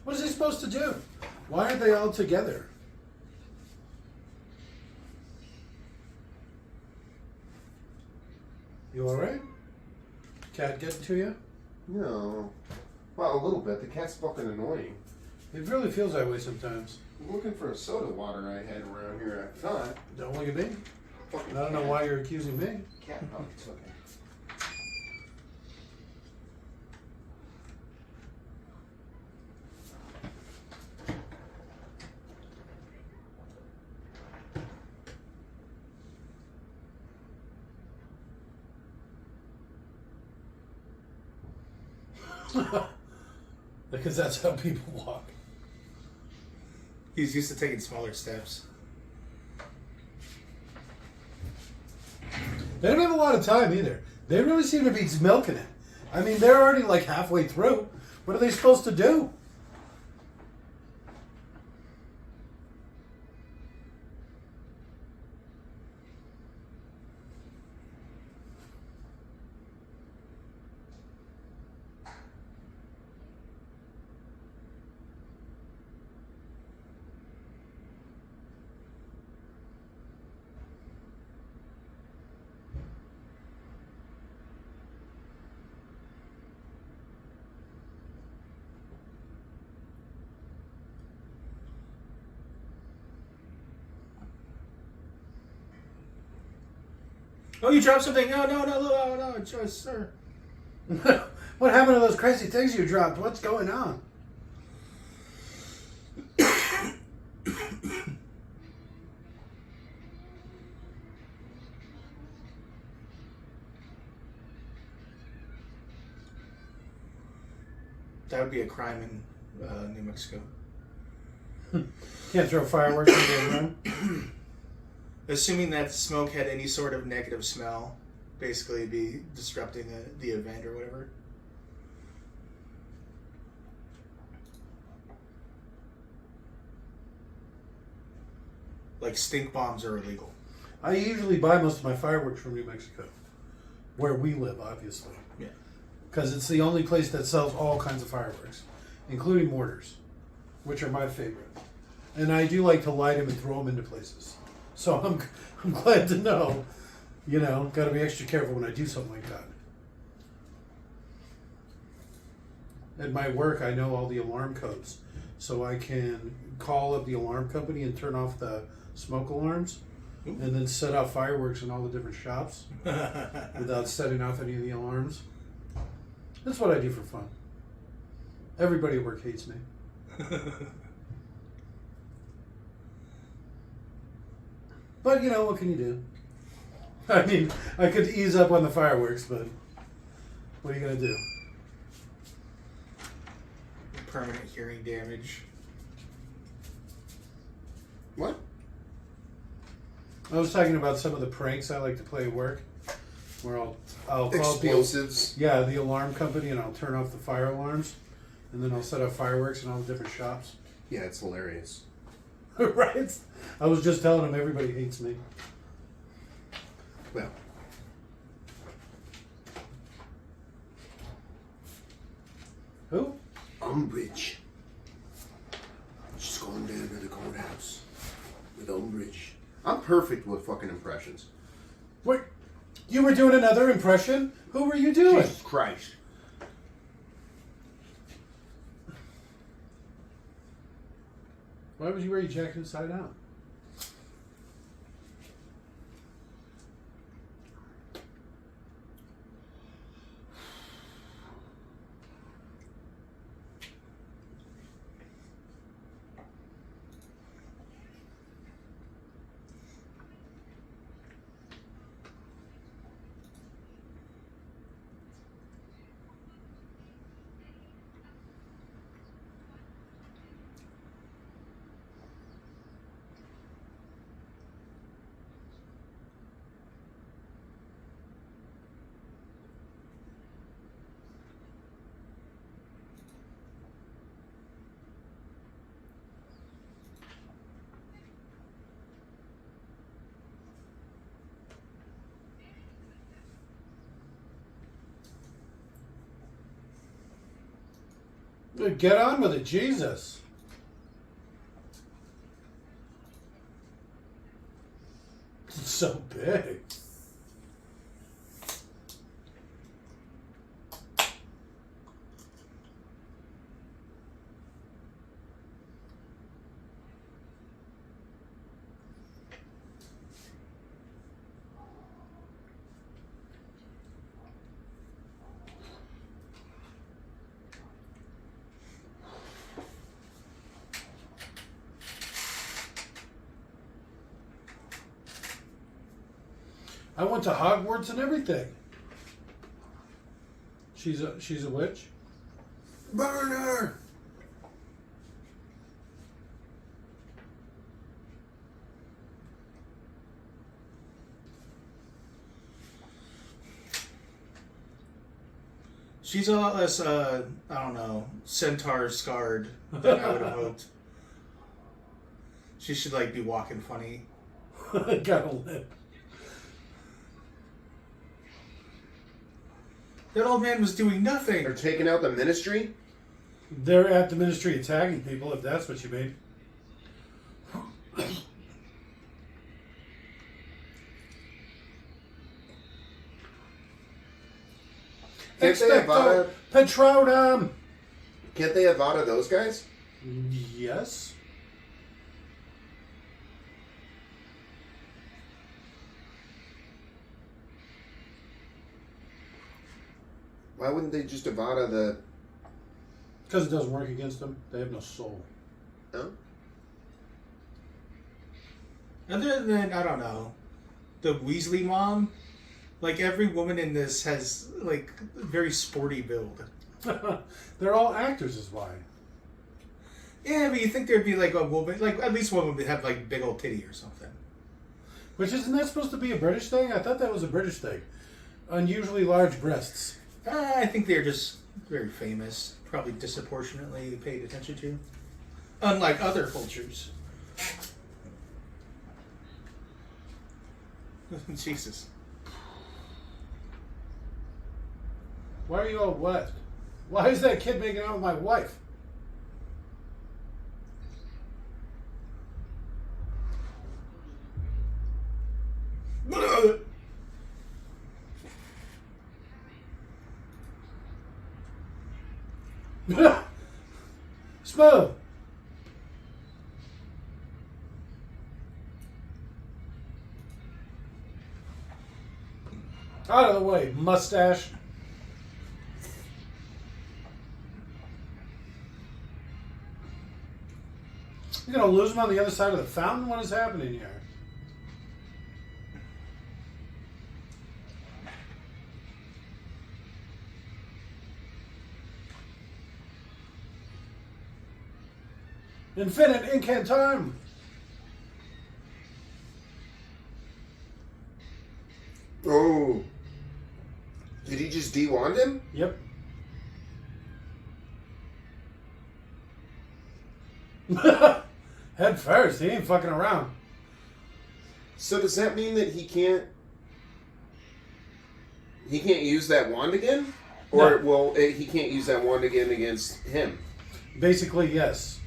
What is he supposed to do? Why aren't they all together? You alright? Cat getting to you? No. Well, a little bit. The cat's fucking annoying. It really feels that way sometimes. I'm looking for a soda water I had around here. I thought. Don't look at me. Fucking I don't know cat. why you're accusing me. Cat probably took it. Because that's how people walk. He's used to taking smaller steps. They don't have a lot of time either. They really seem to be milking it. I mean, they're already like halfway through. What are they supposed to do? Oh, you dropped something! No, just sir. What happened to those crazy things you dropped? What's going on? That would be a crime in New Mexico. Can't throw fireworks in the room. Assuming that smoke had any sort of negative smell, basically be disrupting the event or whatever. Like stink bombs are illegal. I usually buy most of my fireworks from New Mexico, where we live, obviously. Yeah. Because it's the only place that sells all kinds of fireworks, including mortars, which are my favorite. And I do like to light them and throw them into places. So I'm glad to know, got to be extra careful when I do something like that. At my work, I know all the alarm codes, so I can call up the alarm company and turn off the smoke alarms, and then set off fireworks in all the different shops without setting off any of the alarms. That's what I do for fun. Everybody at work hates me. But, what can you do? I mean, I could ease up on the fireworks, but what are you going to do? Permanent hearing damage. What? I was talking about some of the pranks I like to play at work, where I'll call Explosives. the alarm company, and I'll turn off the fire alarms, and then I'll set up fireworks in all the different shops. Yeah, it's hilarious. Right? I was just telling them everybody hates me. Well, Who? Umbridge. She's going down to the courthouse with Umbridge. I'm perfect with fucking impressions. Wait, you were doing another impression? Who were you doing? Jesus Christ. Why would you wear your jacket inside out? Get on with it, Jesus. It's so big. I went to Hogwarts and everything. She's a witch. Burn her! She's a lot less, I don't know, centaur scarred than I would have hoped. She should, like, be walking funny. Got a lip. That old man was doing nothing. They're taking out the ministry? They're at the ministry attacking people, if that's what you mean. Can't they Avada? Patronum! Can't they Avada those guys? Yes. Why wouldn't they just Avada the... Because it doesn't work against them. They have no soul. No? Other than, I don't know, the Weasley mom, like every woman in this has like a very sporty build. They're all actors is why. Yeah, but you think there'd be like a woman, like at least one would have like big old titty or something. Which isn't that supposed to be a British thing? I thought that was a British thing. Unusually large breasts. I think they're just very famous, probably disproportionately paid attention to. Unlike other cultures. Jesus. Why are you all wet? Why is that kid making out with my wife? Smooth. Out of the way, mustache. You're gonna lose him on the other side of the fountain? What is happening here? Infinite incantum. Oh. Did he just de-wand him? Yep. Head first. He ain't fucking around. So does that mean that he can't use that wand again? Or No. well, he can't use that wand again against him? Basically, yes.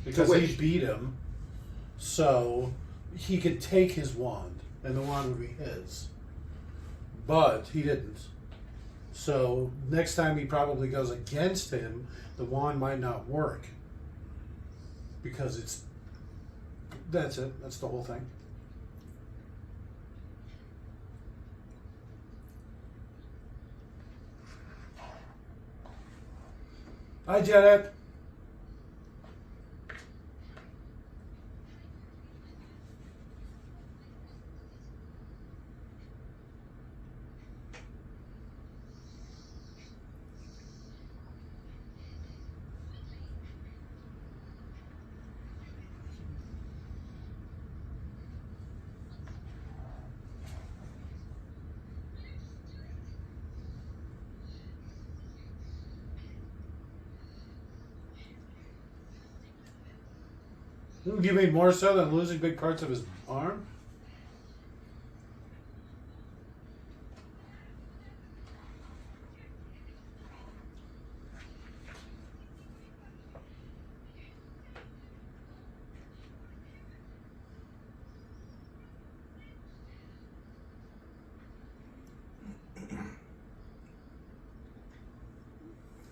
Because To he which? beat him, so he could take his wand, and the wand would be his. But he didn't. So next time he probably goes against him, the wand might not work. Because it's... That's it. That's the whole thing. Hi, Janet. You mean more so than losing big parts of his arm?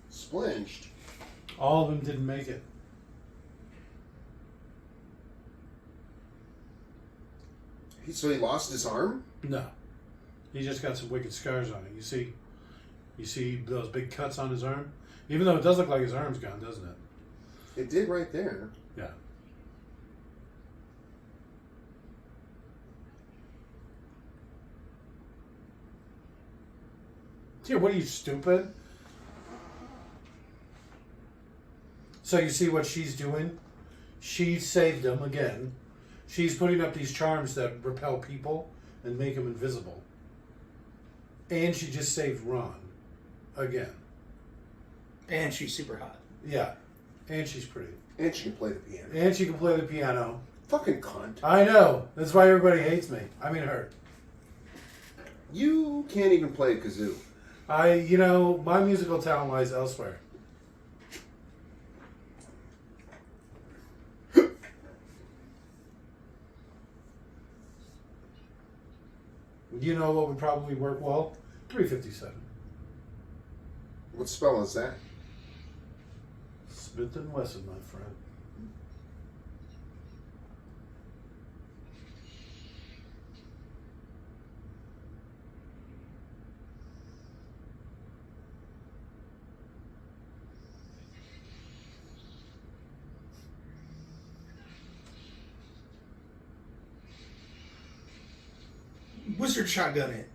Splinged. All of them didn't make it. So he lost his arm? No. He just got some wicked scars on it. You see those big cuts on his arm? Even though it does look like his arm's gone, doesn't it? It did right there. Yeah. Here, what are you, stupid? So you see what she's doing? She saved him again. She's putting up these charms that repel people and make them invisible. And she just saved Ron. Again. And she's super hot. Yeah. And she's pretty. And she can play the piano. And she can play the piano. Fucking cunt. I know. That's why everybody hates me. I mean her. You can't even play a kazoo. My musical talent lies elsewhere. You know what would probably work well? 357. What spell is that? Smith and Wesson, my friend. Wizard shotgun it.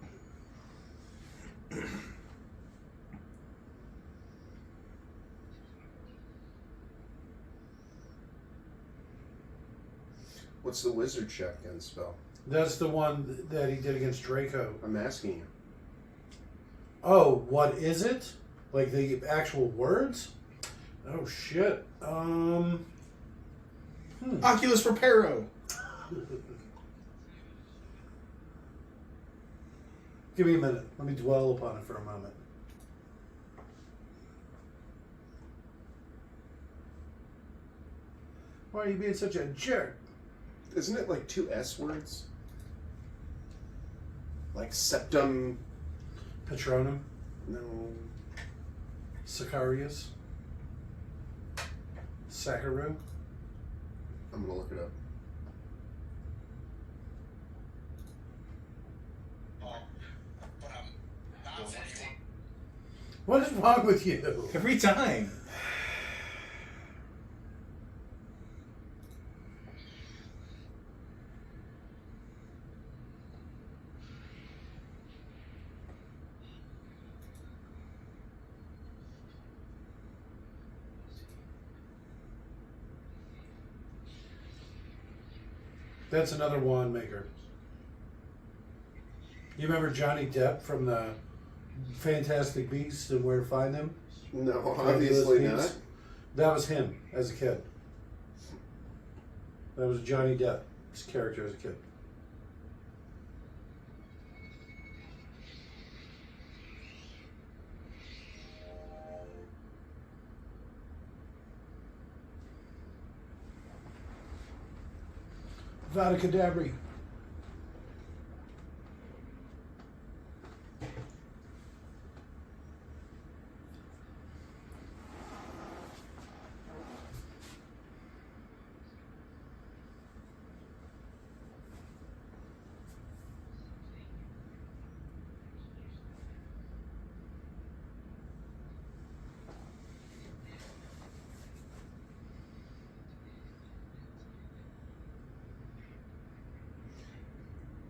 What's the wizard shotgun spell? That's the one that he did against Draco. I'm asking you. Oh, what is it? Like the actual words? Oh shit. Oculus Reparo. Give me a minute. Let me dwell upon it for a moment. Why are you being such a jerk? Isn't it like 2 S words? Like septum? Patronum? No. Sicarius? Saccharu? I'm gonna look it up. What is wrong with you? Every time. That's another wand maker. You remember Johnny Depp from the Fantastic Beasts and Where to Find Them? No, obviously not. That was him as a kid. That was Johnny Depp, his character as a kid. Vada Kedavra.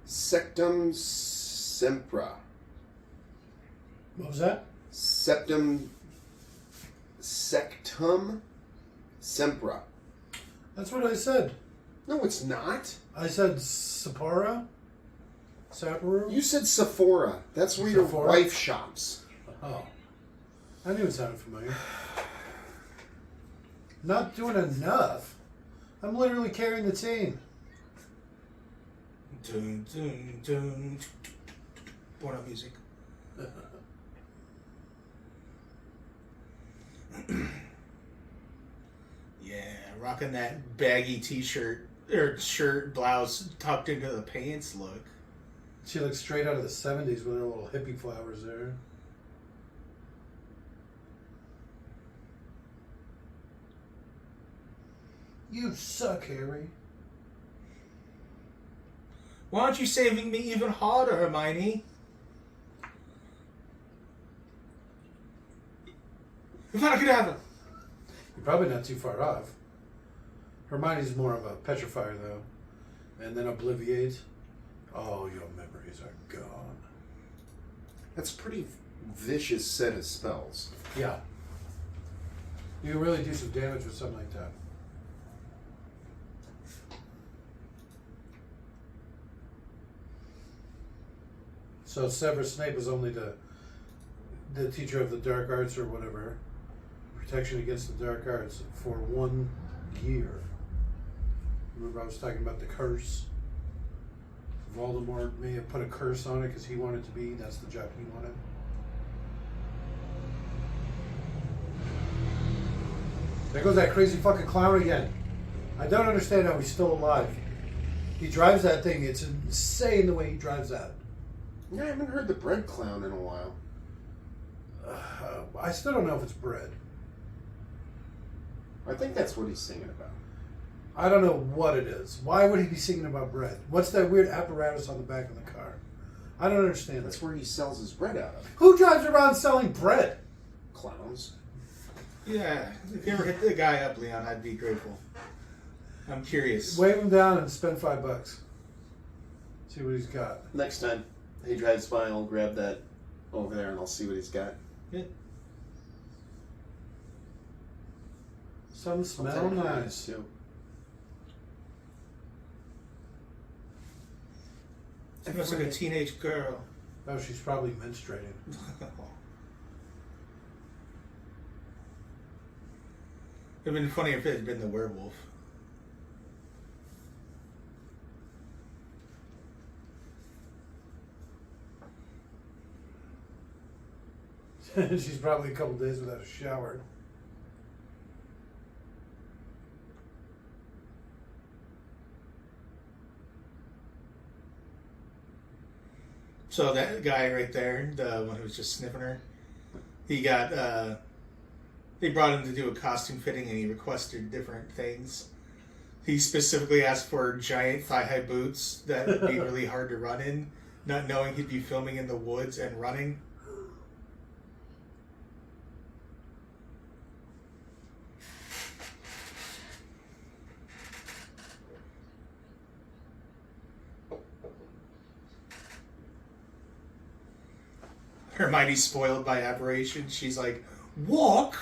Sectum Sempra. What was that? Sectum Sempra. That's what I said. No, it's not. I said Sapporo? Sapporo? You said Sephora. That's where your Sephora? wife shops. Oh. I knew it sounded familiar. Not doing enough. I'm literally carrying the team. Dun, dun, dun. Porno music. Yeah, rocking that baggy t-shirt or shirt blouse tucked into the pants look. She looks straight out of the 70s with her little hippie flowers there. You suck, Harry. Why aren't you saving me even harder, Hermione? If I could have it. You're probably not too far off. Hermione's more of a petrifier, though. And then obliviate. All your memories are gone. That's a pretty vicious set of spells. Yeah. You can really do some damage with something like that. So Severus Snape is only the teacher of the dark arts or whatever. Protection against the dark arts for 1 year. Remember I was talking about the curse? Voldemort may have put a curse on it because he wanted to be. That's the job he wanted. There goes that crazy fucking clown again. I don't understand how he's still alive. He drives that thing. It's insane the way he drives that. Yeah, I haven't heard the bread clown in a while. I still don't know if it's bread. I think that's what he's singing about. I don't know what it is. Why would he be singing about bread? What's that weird apparatus on the back of the car? I don't understand. That's where he sells his bread out of. Who drives around selling bread? Clowns. Yeah, if you ever hit the guy up, Leon, I'd be grateful. I'm curious. Wave him down and spend $5. See what he's got. Next time he drives by, I'll grab that over there and I'll see what he's got. Yeah. Some I'll smell tell him nice. too. She looks like a teenage girl. Oh, she's probably menstruating. It'd been funny if it had been the werewolf. She's probably a couple days without a shower. So that guy right there, the one who was just sniffing her, he got, they brought him to do a costume fitting and he requested different things. He specifically asked for giant thigh-high boots that would be really hard to run in, not knowing he'd be filming in the woods and running. Hermione's spoiled by aberration. She's like, walk?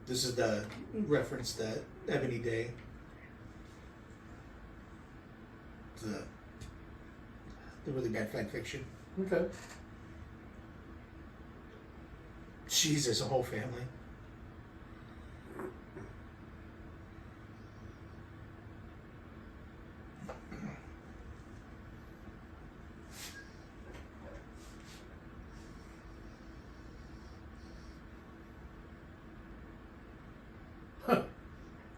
This is the reference that Ebony Day. The really bad fan fiction. Okay. Jesus, a whole family.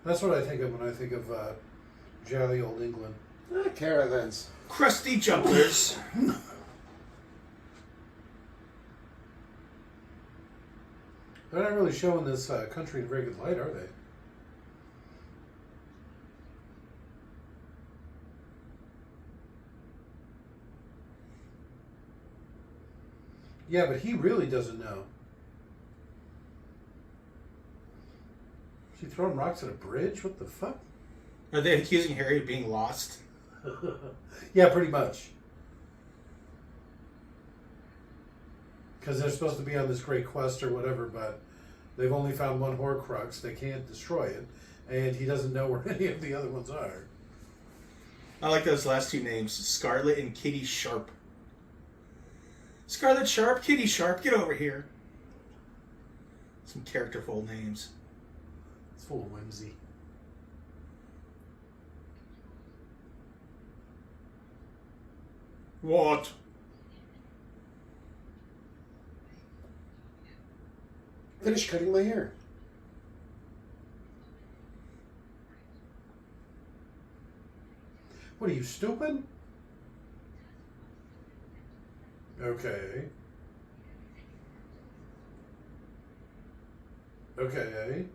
That's what I think of when I think of jolly old England. Caravans. Crusty jumblers. They're not really showing this country in very good light, are they? Yeah, but he really doesn't know. Is he throwing rocks at a bridge? What the fuck? Are they accusing Harry of being lost? Yeah, pretty much. Because they're supposed to be on this great quest or whatever, but they've only found one Horcrux. They can't destroy it, and he doesn't know where any of the other ones are. I like those last two names, Scarlet and Kitty Sharp. Scarlet Sharp, Kitty Sharp, get over here. Some characterful names. It's full of whimsy. What? Finish cutting my hair. What are you, stupid? Okay. Okay.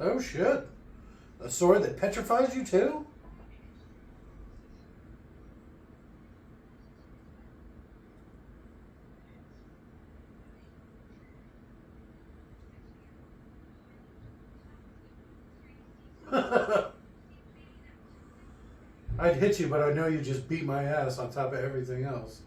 Oh shit. A sword that petrifies you too? I'd hit you, but I know you just beat my ass on top of everything else.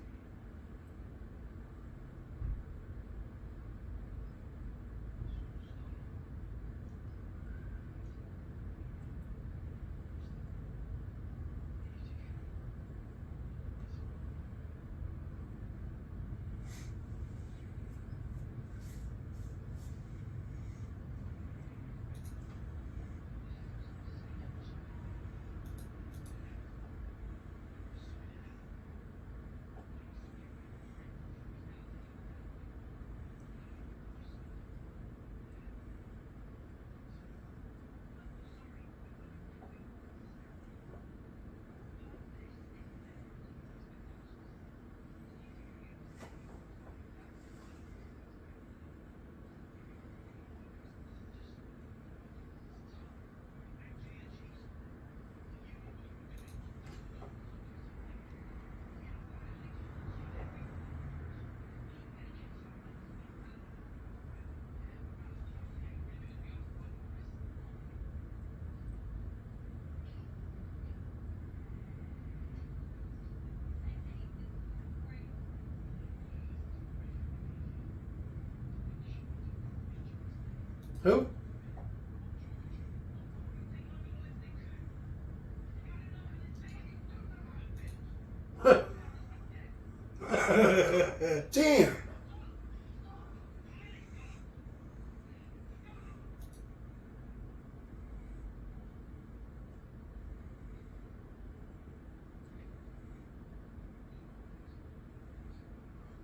Who? Damn.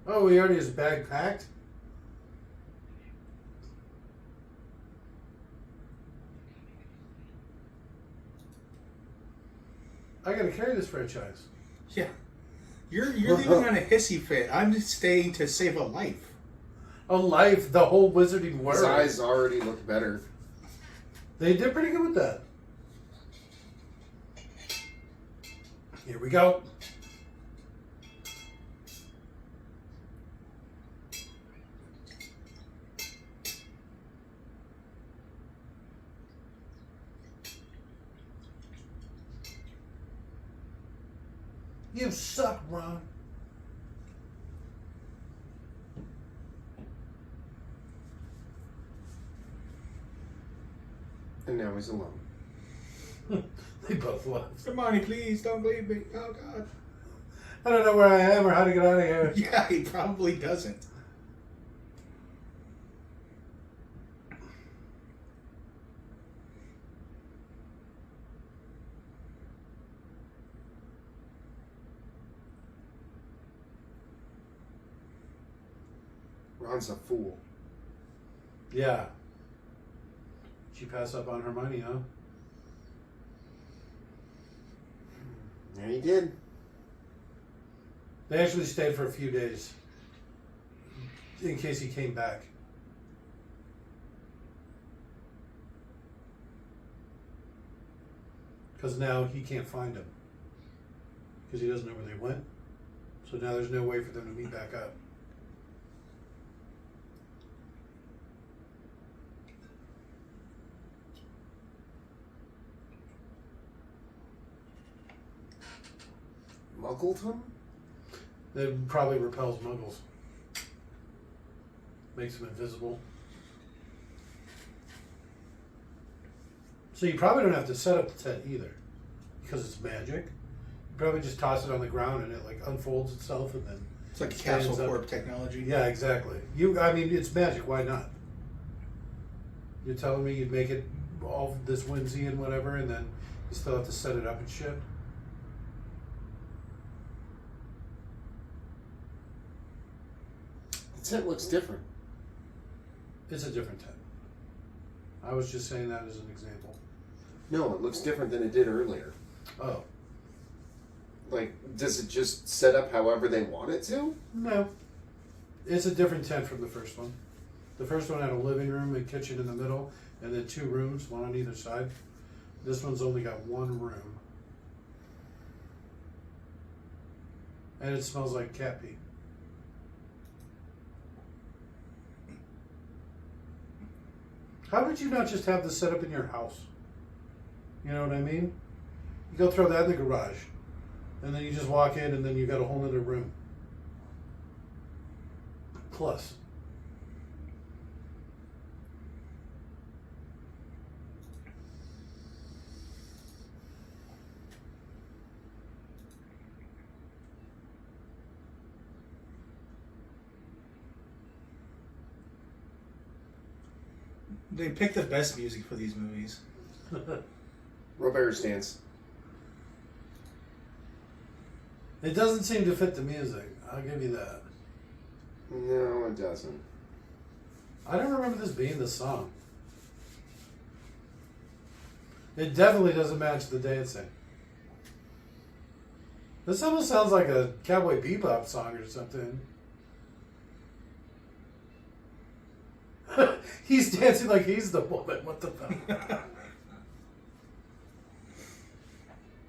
Oh, he already has his bag packed? I gotta carry this franchise. Yeah. You're leaving on a hissy fit. I'm just staying to save a life. A life, the whole wizarding world. His eyes already look better. They did pretty good with that. Here we go. You suck, Ron. And now he's alone. They both left. Hermione, please don't leave me. Oh, God. I don't know where I am or how to get out of here. Yeah, he probably doesn't. Ron's a fool. Yeah. She pass up on Hermione, huh? Yeah, he did. They actually stayed for a few days. In case he came back. Because now he can't find him. Because he doesn't know where they went. So now there's no way for them to meet back up. Muggleton? That probably repels muggles. Makes them invisible. So you probably don't have to set up the tent either. Because it's magic. You probably just toss it on the ground and it like unfolds itself and then It's like stands capsule up. corp technology. Yeah, exactly. I mean, it's magic. Why not? You're telling me you'd make it all this whimsy and whatever, and then you still have to set it up and shit? The tent looks different. It's a different tent. I was just saying that as an example. No, it looks different than it did earlier. Oh. Like, does it just set up however they want it to? No. It's a different tent from the first one. The first one had a living room and kitchen in the middle, and then 2 rooms, one on either side. This one's only got 1 room. And it smells like cat pee. How did you not just have this set up in your house? You know what I mean? You go throw that in the garage. And then you just walk in and then you got a whole other room. Plus. They picked the best music for these movies. Robert stance. It doesn't seem to fit the music. I'll give you that. No, it doesn't. I don't remember this being the song. It definitely doesn't match the dancing. This almost sounds like a Cowboy Bebop song or something. He's dancing like he's the woman. What the fuck?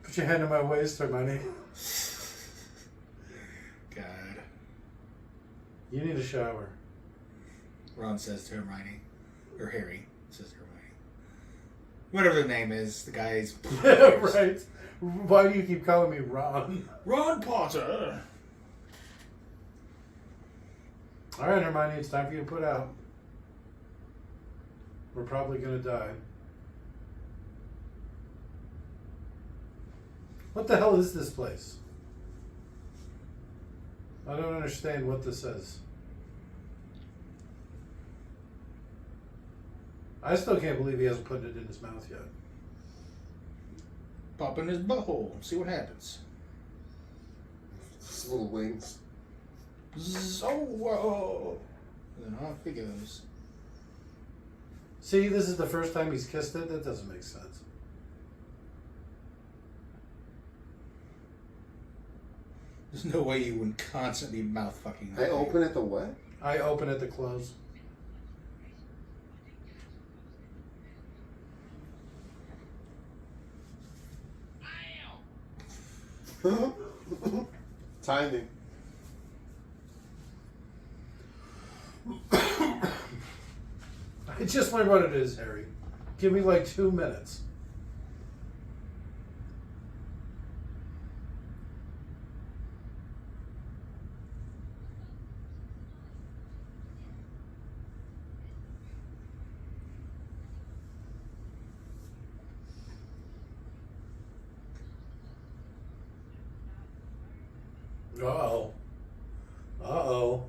Put your hand on my waist, Hermione. God. You need a shower. Ron says to Hermione. Or Harry says to Hermione. Whatever the name is, the guy's... Right. Why do you keep calling me Ron? Ron Potter! Alright, Hermione, it's time for you to put out. We're probably going to die. What the hell is this place? I don't understand what this is. I still can't believe he hasn't put it in his mouth yet. Pop in his butthole. See what happens. Just little wings. So, whoa. And then off he goes. See, this is the first time he's kissed it? That doesn't make sense. There's no way you wouldn't constantly mouth fucking. I open at the what? I open at the close. Timing. I just learned what it is, Harry. Give me like 2 minutes. Uh-oh. Uh-oh.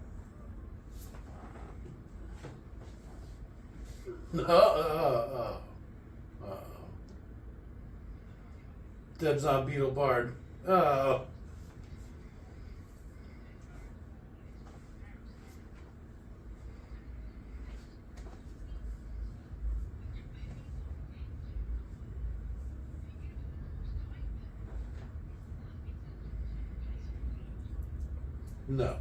Uh-oh. Deb's on Beetle Bard. Uh-oh. No.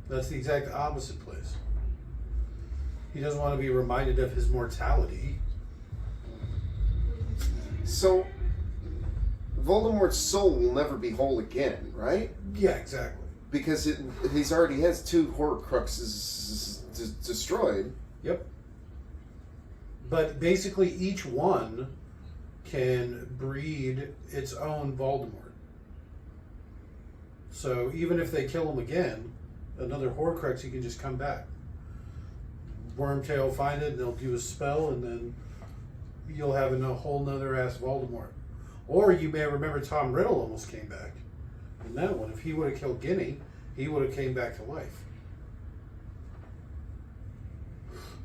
That's the exact opposite place. He doesn't want to be reminded of his mortality. So, Voldemort's soul will never be whole again, right? Yeah, exactly. Because he's already has 2 Horcruxes destroyed. Yep. But basically, each one can breed its own Voldemort. So even if they kill him again, another Horcrux, he can just come back. Wormtail will find it, and they'll do a spell, and then you'll have a whole nother ass Voldemort. Or you may remember Tom Riddle almost came back in that one. If he would have killed Ginny, he would have came back to life.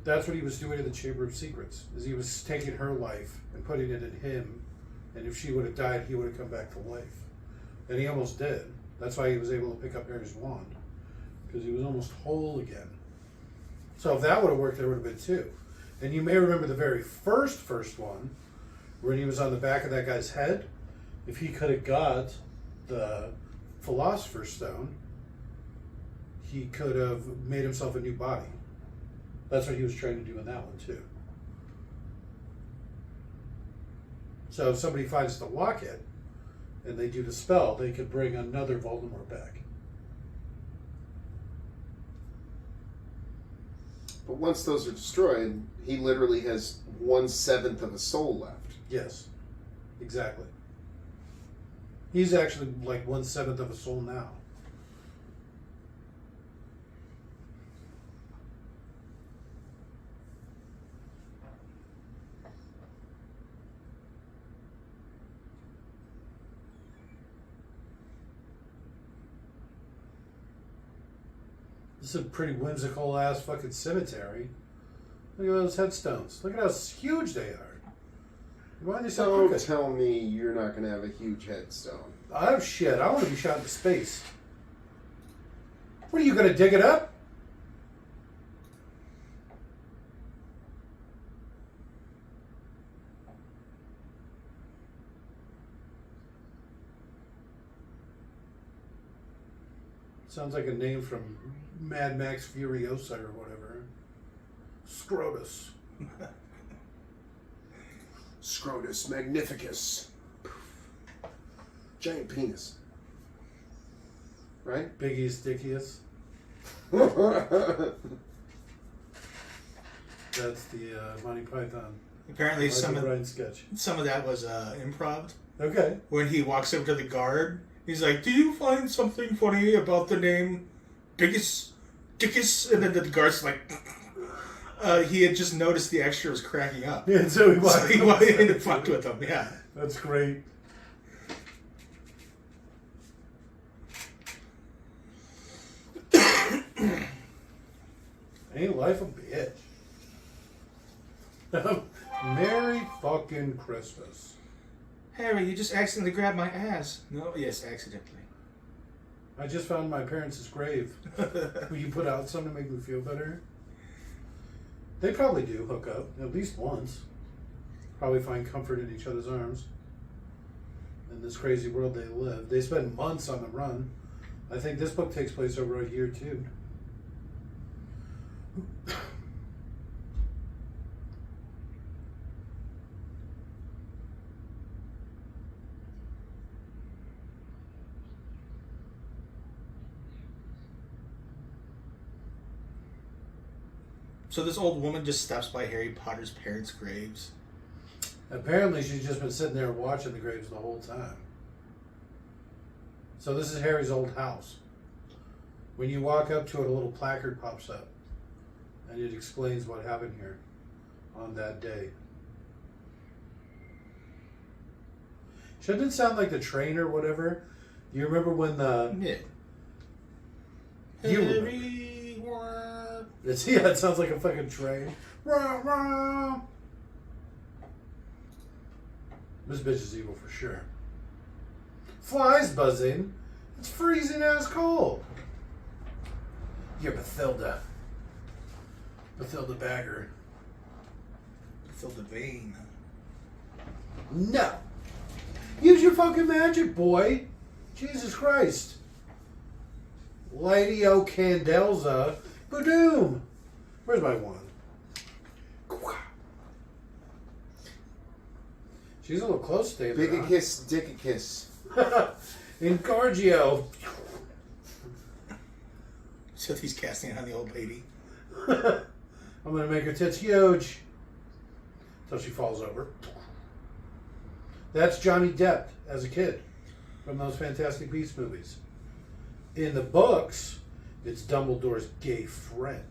That's what he was doing in the Chamber of Secrets, is he was taking her life and putting it in him, and if she would have died, he would have come back to life. And he almost did. That's why he was able to pick up Harry's wand, because he was almost whole again. So if that would have worked, there would have been 2. And you may remember the very first one, when he was on the back of that guy's head. If he could have got the Philosopher's Stone, he could have made himself a new body. That's what he was trying to do in that one too. So if somebody finds the locket and they do the spell, they could bring another Voldemort back. But once those are destroyed, he literally has 1/7 of a soul left. Yes, exactly. He's actually like 1/7 of a soul now. This is a pretty whimsical ass fucking cemetery. Look at those headstones. Look at how huge they are. Why are they so Don't crooked? tell me you're not going to have a huge headstone. Oh shit, I want to be shot into space. What are you going to dig it up? Sounds like a name from Mad Max Furiosa or whatever. Scrotus. Scrotus Magnificus. Giant penis. Right? Biggie's Dickiest. That's the Monty Python. Apparently, Brian sketch. some of that was improv. Okay. When he walks up to the guard, he's like, "Do you find something funny about the name Dickus?" And then the guard's like, he had just noticed the extra was cracking up. Yeah, so he went in and fucked with him. Yeah, that's great. Ain't life a bitch? Merry fucking Christmas. Harry, you just accidentally grabbed my ass. No, yes, accidentally. I just found my parents' grave. Will you put out some to make me feel better? They probably do hook up, at least once. Probably find comfort in each other's arms. In this crazy world they live. They spend months on the run. I think this book takes place over a year too. So this old woman just stops by Harry Potter's parents' graves. Apparently she's just been sitting there watching the graves the whole time. So this is Harry's old house. When you walk up to it, a little placard pops up. And it explains what happened here on that day. Shouldn't it sound like the train or whatever? You remember when the... Yeah. You remember. Harry, what? Yeah, it sounds like a fucking train. Rah, rah. This bitch is evil for sure. Flies buzzing. It's freezing ass cold. You're Bathilda. Bathilda Bagger. Filled the vein. No. Use your fucking magic, boy. Jesus Christ. Lady O Candelza. Badoom! Where's my wand? She's a little close to Big a kiss, dick a kiss. Incargio. So he's casting on the old lady. I'm going to make her tits huge. Until she falls over. That's Johnny Depp as a kid from those Fantastic Beasts movies. In the books, it's Dumbledore's gay friend.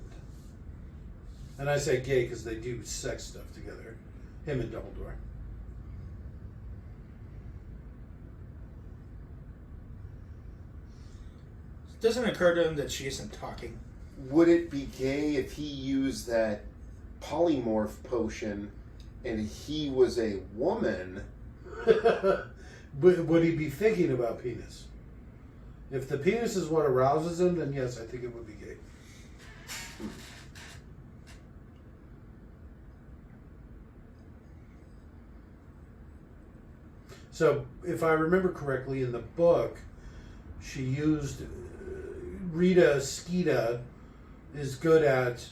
And I say gay because they do sex stuff together. Him and Dumbledore. Doesn't it occur to him that she isn't talking? Would it be gay if he used that polymorph potion and he was a woman? Would he be thinking about penis? If the penis is what arouses him, then yes, I think it would be gay. So, if I remember correctly, in the book, she used Rita Skeeta is good at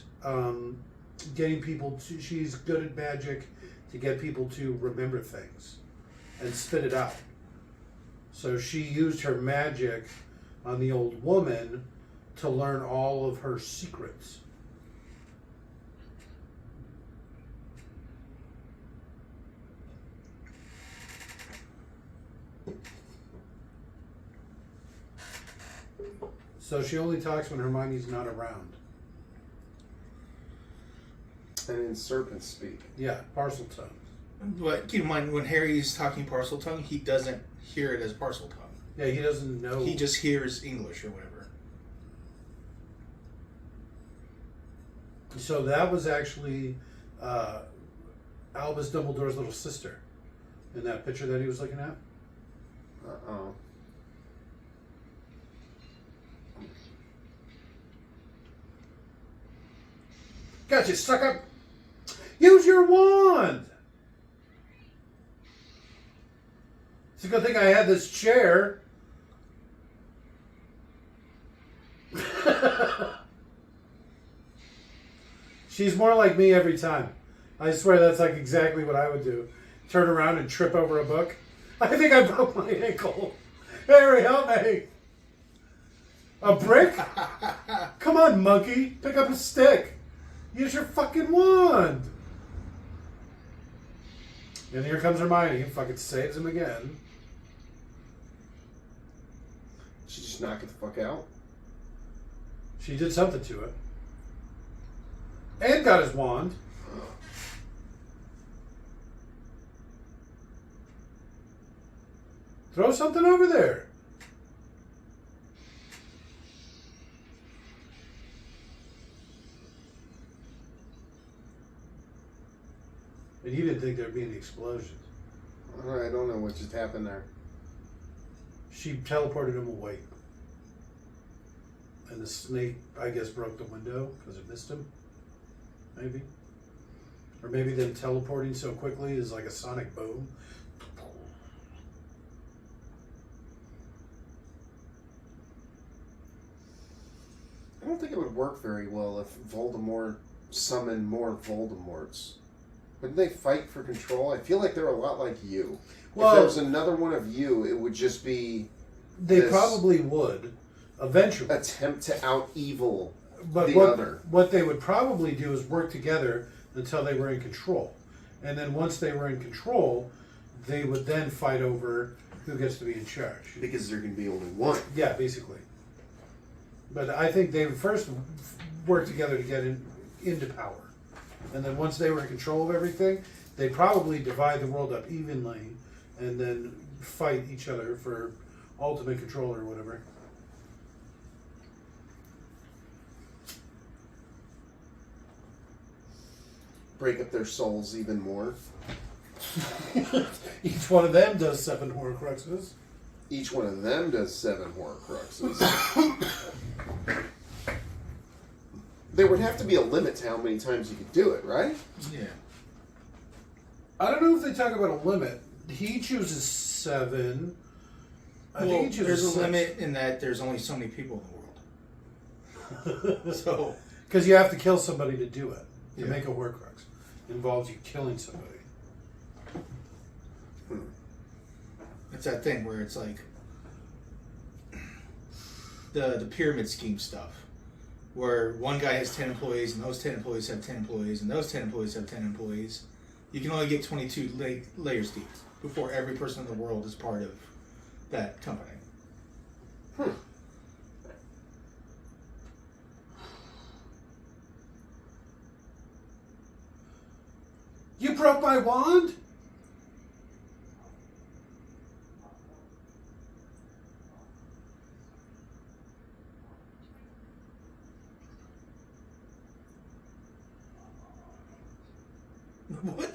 getting people to. She's good at magic to get people to remember things and spit it out. So she used her magic on the old woman to learn all of her secrets. So she only talks when Hermione's not around. And in serpent speak. Yeah, parcel tongue. But keep in mind, when Harry's talking parcel tongue, he doesn't hear it as parcel tongue. Yeah, he doesn't know. He just hears English or whatever. So that was actually Albus Dumbledore's little sister in that picture that he was looking at. Uh-oh. Gotcha, suck up. Use your wand. It's a good thing I had this chair. She's more like me every time. I swear that's like exactly what I would do. Turn around and trip over a book. I think I broke my ankle. Harry, help me. A brick? Come on, monkey. Pick up a stick. Use your fucking wand. And here comes Hermione and fucking saves him again. She just knock it the fuck out? She did something to it. And got his wand. Throw something over there. And he didn't think there'd be any explosions. I don't know what just happened there. She teleported him away. And the snake, I guess, broke the window because it missed him. Maybe. Or maybe them teleporting so quickly is like a sonic boom. I don't think it would work very well if Voldemort summoned more Voldemorts. Wouldn't they fight for control? I feel like they're a lot like you. Well, if there was another one of you, it would just be... They probably would, eventually. Attempt to out-evil But the other. what they would probably do is work together until they were in control. And then once they were in control, they would then fight over who gets to be in charge. Because there can be only one. Yeah, basically. But I think they would first work together to get into power. And then once they were in control of everything, they'd probably divide the world up evenly and then fight each other for ultimate control or whatever. Break up their souls even more. Each one of them does 7 Horcruxes. Each one of them does 7 Horcruxes. There would have to be a limit to how many times you could do it, right? Yeah. I don't know if they talk about a limit. He chooses 7. I think he chooses there's a 6. limit in that there's only so many people in the world. So, because you have to kill somebody to do it. To Yeah. make a Horcrux, it involves you killing somebody. it's that thing where it's like the pyramid scheme stuff, where one guy has 10 employees, and those 10 employees have 10 employees, and those 10 employees have 10 employees. You can only get 22 layers deep before every person in the world is part of that company. You broke my wand? What?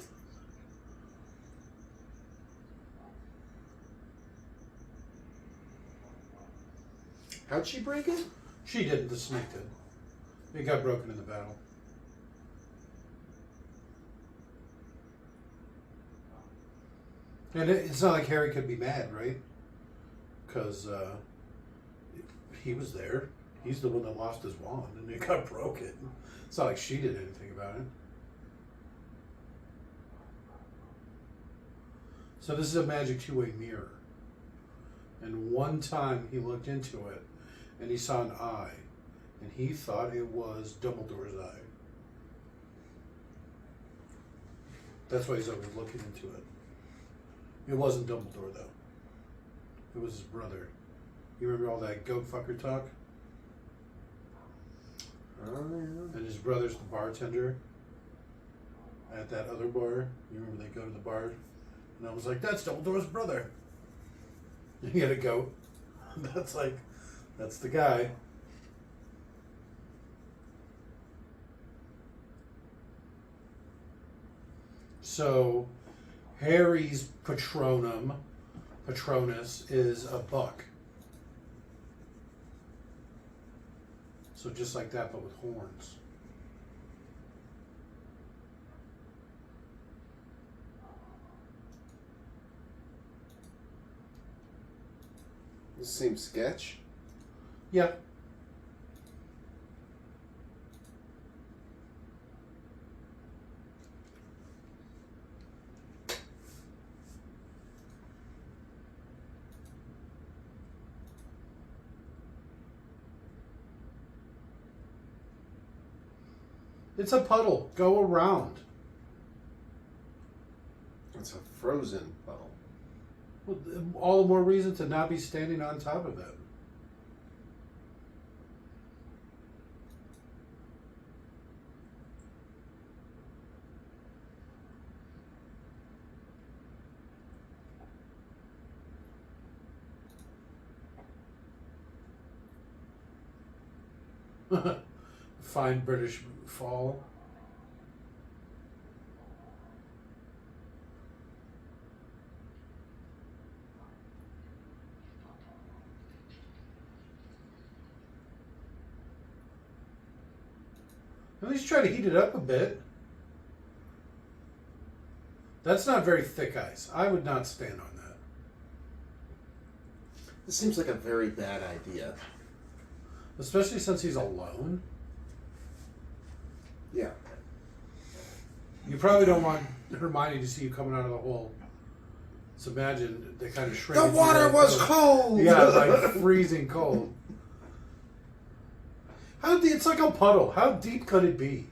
How'd she break it? She didn't, the snake did. It got broken in the battle. And it's not like Harry could be mad, right? Because he was there. He's the one that lost his wand, and it got broken. It's not like she did anything about it. So this is a magic two-way mirror. And one time he looked into it, and he saw an eye, and he thought it was Dumbledore's eye. That's why he's always looking into it. It wasn't Dumbledore, though. It was his brother. You remember all that goat fucker talk? Oh, yeah. And his brother's the bartender at that other bar. You remember they go to the bar? And I was like, that's Dumbledore's brother. And he had a goat. That's the guy. So, Harry's Patronus is a buck. So just like that, but with horns. The same sketch? Yeah. It's a puddle. Go around. It's a frozen puddle. Well, all the more reason to not be standing on top of it. Fine British fall. At least try to heat it up a bit. That's not very thick ice. I would not stand on that. This seems like a very bad idea. Especially since he's alone. Yeah. You probably don't want Hermione to see you coming out of the hole. So imagine they kind of shrink. The water was cold! Yeah, like freezing cold. How deep? It's like a puddle. How deep could it be?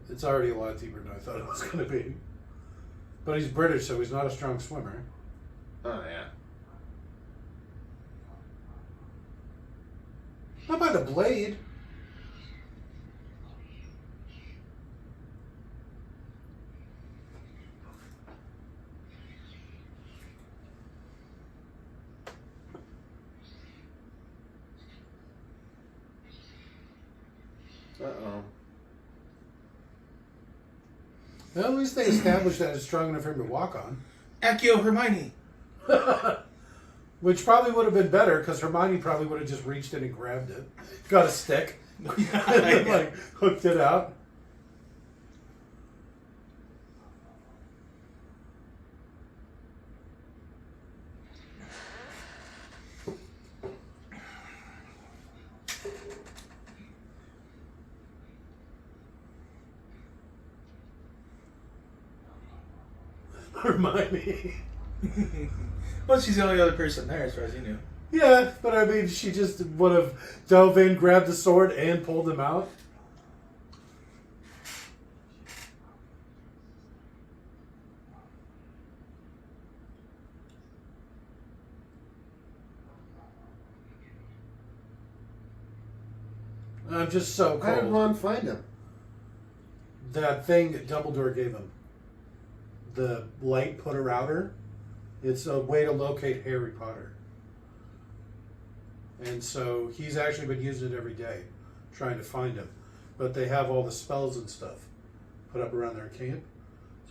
It's already a lot deeper than I thought it was going to be. But he's British, so he's not a strong swimmer. Oh, yeah. Not by the blade. Uh-oh. Well, at least they established that it's strong enough for him to walk on. Accio Hermione. Which probably would have been better, because Hermione probably would have just reached in and grabbed it. Got a stick. Like, hooked it out. Hermione. Well, she's the only other person there, as far as you knew. Yeah, but I mean, she just would have dove in, grabbed the sword, and pulled him out. I'm just so How did cold. Ron find him? That thing that Dumbledore gave him. The light putter outer. It's a way to locate Harry Potter. And so he's actually been using it every day, trying to find him. But they have all the spells and stuff put up around their camp.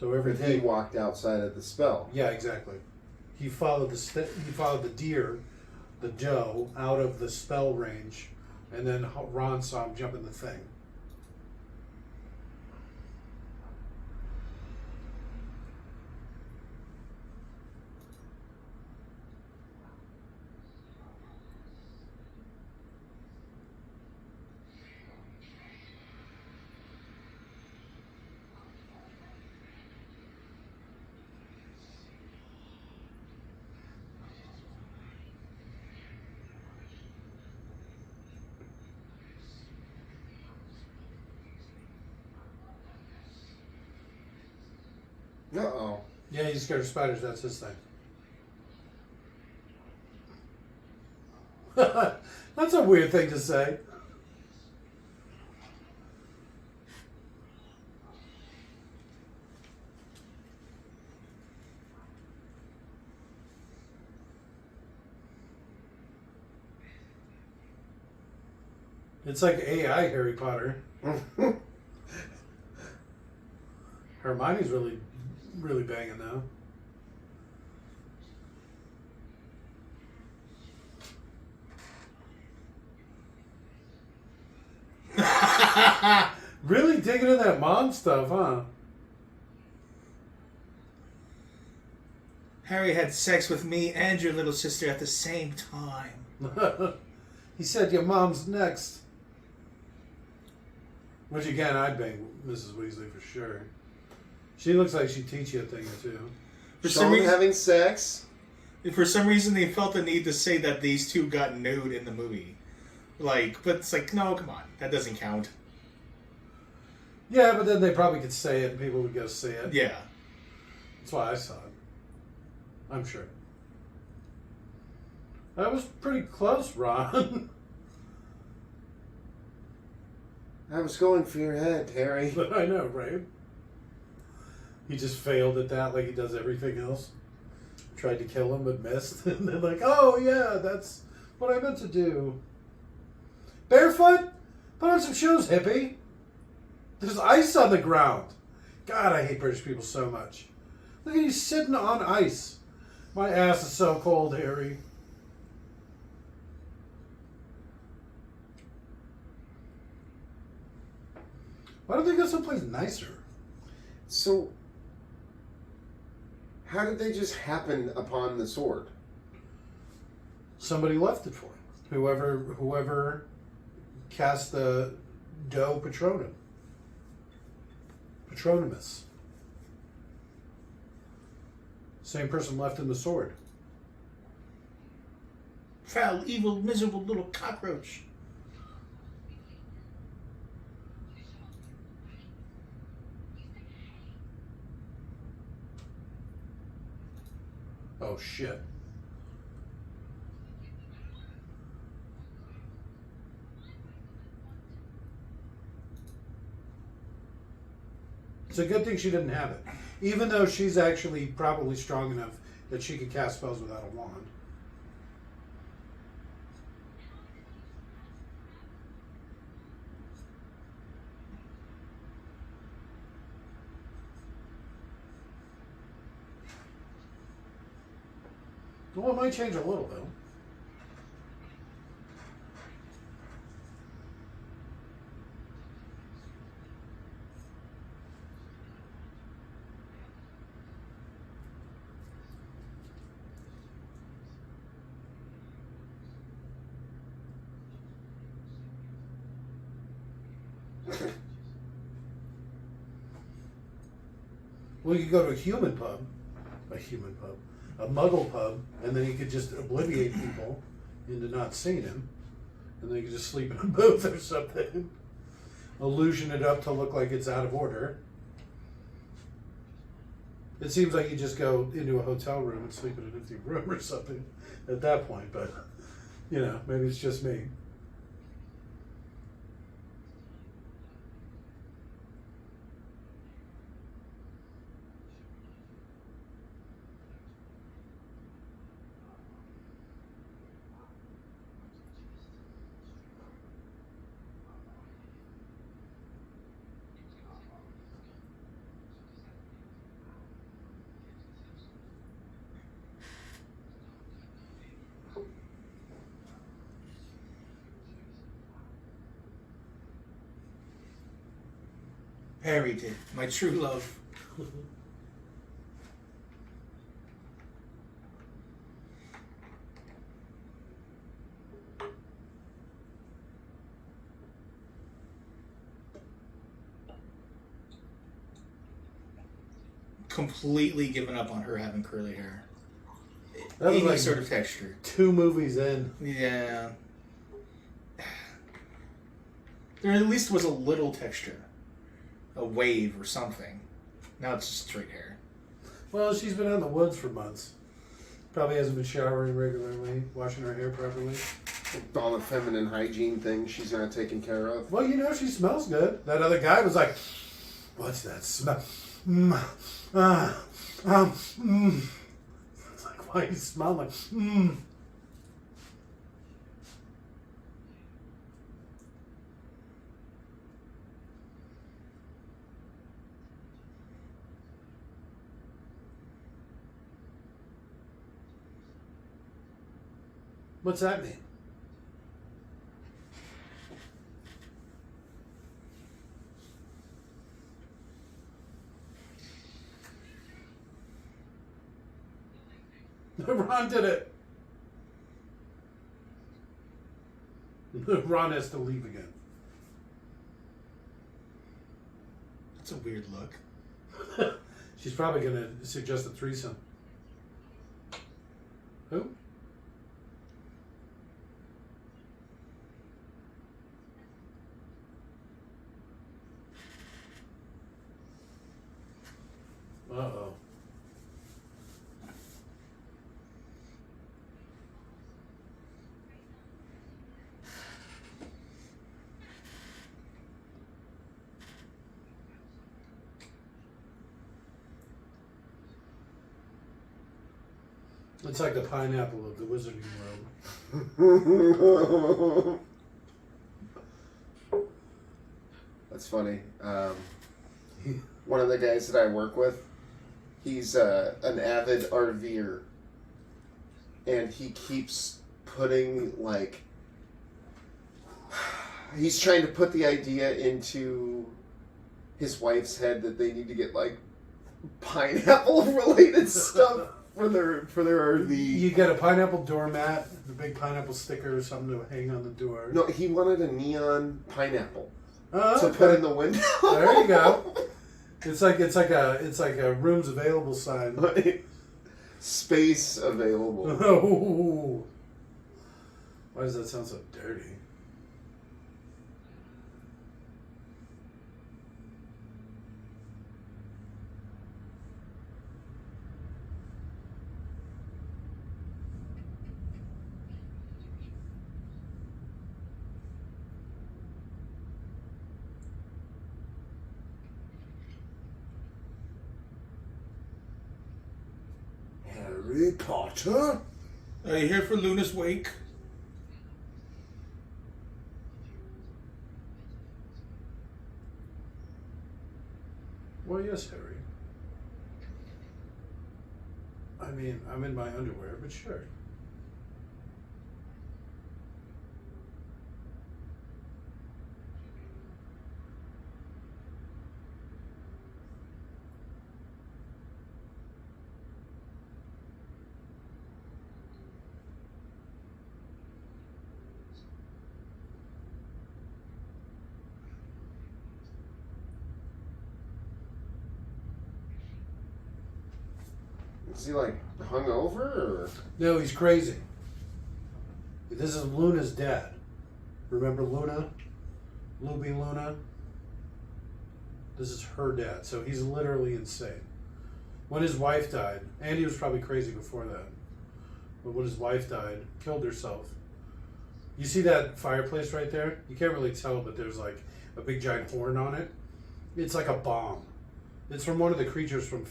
So every But day he walked outside of the spell. Yeah, exactly. He followed the deer, the doe, out of the spell range, and then Ron saw him jump in the thing. Uh-oh. Yeah, he's scared of spiders. That's his thing. That's a weird thing to say. It's like AI Harry Potter. Hermione's really banging now. Really digging in that mom stuff, huh? Harry had sex with me and your little sister at the same time. He said your mom's next. Which again, I'd bang Mrs. Weasley for sure. She looks like she'd teach you a thing or two. For some Sean reason, having sex? for some reason, they felt the need to say that these two got nude in the movie. Like, but it's like, no, come on, that doesn't count. Yeah, but then they probably could say it and people would go see it. Yeah. That's why I saw it. I'm sure. That was pretty close, Ron. I was going for your head, Harry. I know, right? He just failed at that like he does everything else. Tried to kill him but missed. And they're like, oh yeah, that's what I meant to do. Barefoot? Put on some shoes, hippie. There's ice on the ground. God, I hate British people so much. Look at you sitting on ice. My ass is so cold, Harry. Why don't they go someplace nicer? So, how did they just happen upon the sword? Somebody left it for him. Whoever cast the doe patronum. Patronimus. Same person left in the sword. Foul, evil, miserable little cockroach. Oh shit. It's a good thing she didn't have it. Even though she's actually probably strong enough that she could cast spells without a wand. Well, it might change a little, though. We could go to a human pub. a human pub, a muggle pub, and then he could just obliviate people into not seeing him, and then he could just sleep in a booth or something, illusion it up to look like it's out of order. It seems like you just go into a hotel room and sleep in an empty room or something at that point, but, you know, maybe it's just me. Harry did. My true love. Completely given up on her having curly hair. That was Any like sort of texture. 2 movies in. Yeah. There at least was a little texture. A wave or something. Now it's just straight hair. Well, she's been out in the woods for months. Probably hasn't been showering regularly, washing her hair properly. All the feminine hygiene things she's not taken care of. Well, you know, she smells good. That other guy was like, what's that smell? It's like, why do you smell like, What's that mean? Ron did it. Ron has to leave again. That's a weird look. She's probably going to suggest a threesome. Who? Uh-oh. It's like the pineapple of the wizarding world. That's funny. One of the guys that I work with, he's an avid RVer, and he keeps putting, like, he's trying to put the idea into his wife's head that they need to get, like, pineapple related stuff for their RV. You get a pineapple doormat, the big pineapple sticker or something to hang on the door. No, he wanted a neon pineapple Oh, to okay. put in the window. There you go. It's like a rooms available sign. Space available. Oh, why does that sound so dirty? Harry Potter? Are you here for Luna's wake? Well, yes, Harry. I mean, I'm in my underwear, but sure. Is he like hungover or? No, he's crazy. This is Luna's dad. Remember Luna? Luby Luna? This is her dad, so he's literally insane. When his wife died, Andy was probably crazy before that, but when his wife died, killed herself. You see that fireplace right there? You can't really tell, but there's like a big giant horn on it. It's like a bomb. It's from one of the creatures from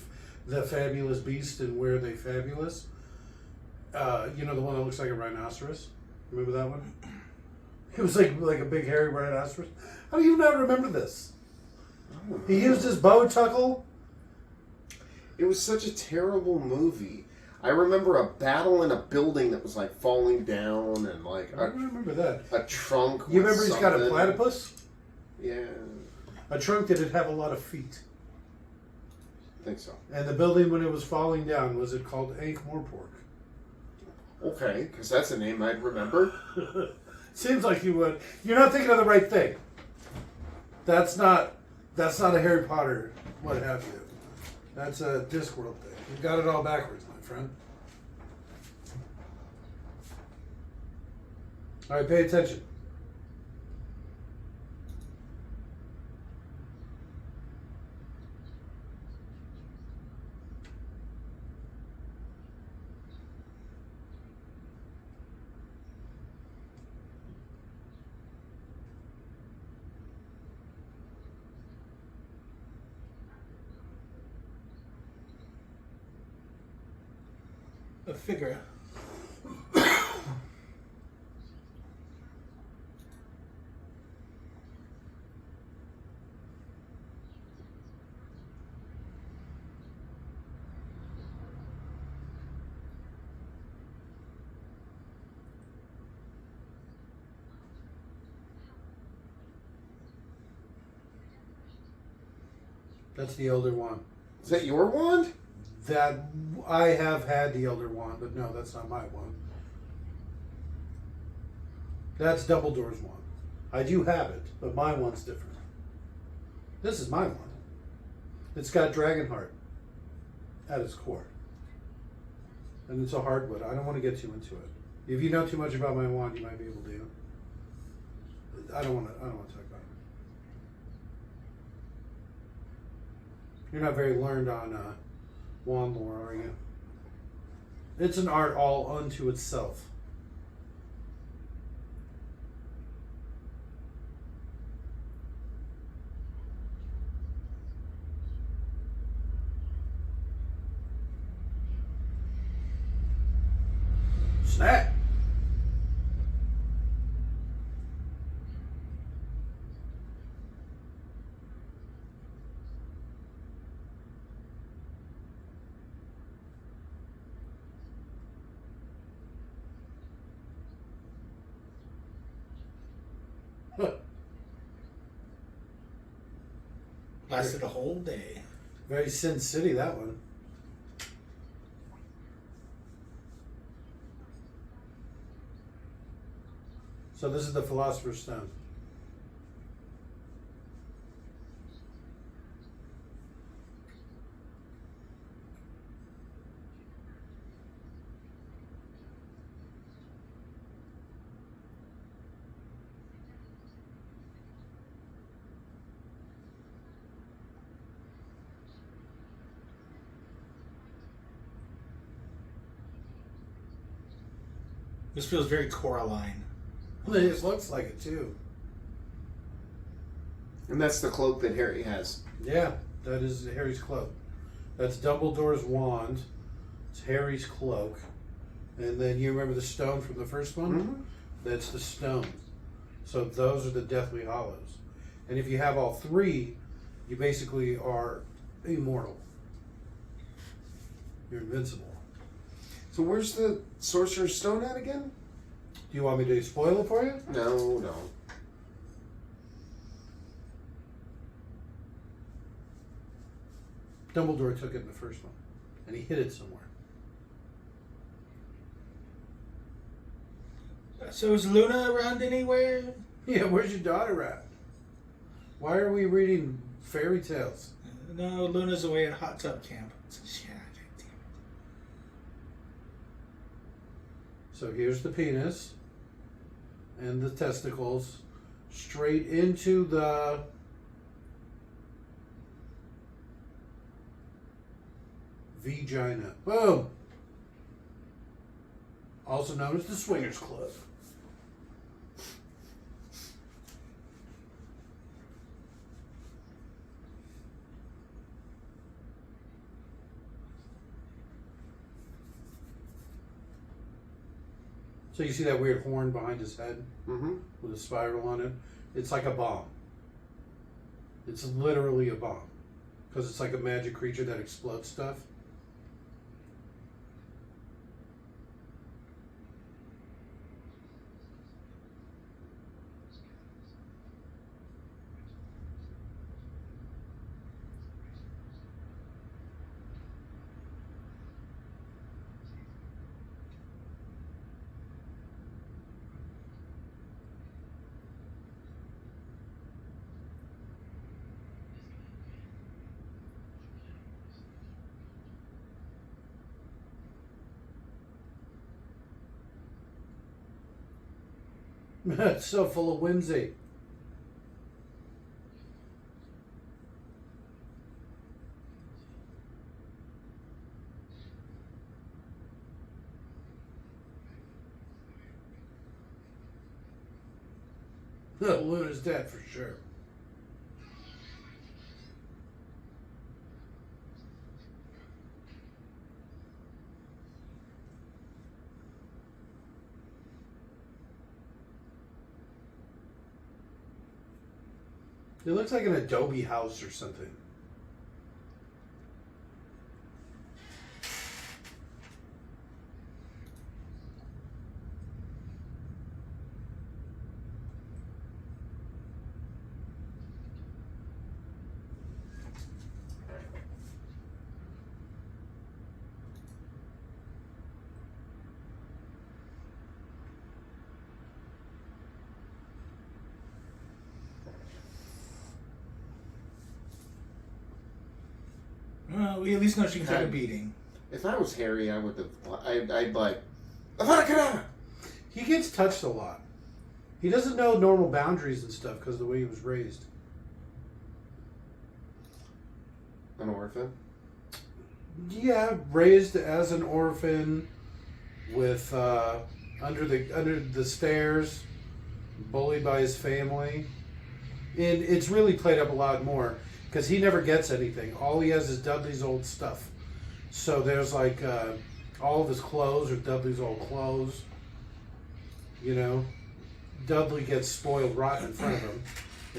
the Fabulous Beast and Where They Fabulous. You know, the one that looks like a rhinoceros? Remember that one? It was like a big hairy rhinoceros. How do you not remember this? He used his bow tuckle. It was such a terrible movie. I remember a battle in a building that was like falling down and like I don't remember that. a trunk. You with remember he's got a something. platypus? Yeah, A trunk that did have a lot of feet. I think so. And the building when it was falling down, was it called Ankh-Morpork? Okay, because that's a name I'd remember. Seems like you would. You're not thinking of the right thing. That's not a Harry Potter what have you. That's a Discworld thing. You got it all backwards, my friend. All right, pay attention. A figure. That's the Elder Wand. Is that your wand? That I have had the Elder Wand, but no, that's not my wand. That's Dumbledore's wand. I do have it, but my wand's different. This is my wand. It's got Dragonheart at its core. And it's a hardwood. I don't want to get too into it. If you know too much about my wand, you might be able to. I don't want to talk about it. You're not very learned on wand lore, are you? It's an art all unto itself. Snap! Lasted a whole day. Very Sin City, that one. So this is the Philosopher's Stone. This feels very Coraline. It looks like it too. And that's the cloak that Harry has. Yeah, that is Harry's cloak. That's Dumbledore's wand. It's Harry's cloak. And then you remember the stone from the first one? Mm-hmm. That's the stone. So those are the Deathly Hallows. And if you have all three, you basically are immortal. You're invincible. So where's the Sorcerer's Stone at again? Do you want me to spoil it for you? No, no. Dumbledore took it in the first one. And he hid it somewhere. So is Luna around anywhere? Yeah, where's your daughter at? Why are we reading fairy tales? No, Luna's away at hot tub camp. Shit, So here's the penis and the testicles straight into the vagina. Boom! Also known as the Swingers Club. So you see that weird horn behind his head with a spiral on it? It's like a bomb. It's literally a bomb. Because it's like a magic creature that explodes stuff. It's so full of whimsy. Luna's dead for sure. It looks like an adobe house or something. Well, we at least know she can take a beating. If I was Harry, I would have. I'd like. Avada Kedavra! He gets touched a lot. He doesn't know normal boundaries and stuff because of the way he was raised. An orphan? Yeah, raised as an orphan with under the stairs, bullied by his family. And it's really played up a lot more because he never gets anything. All he has is Dudley's old stuff. So there's like all of his clothes are Dudley's old clothes. You know, Dudley gets spoiled rotten in front of him.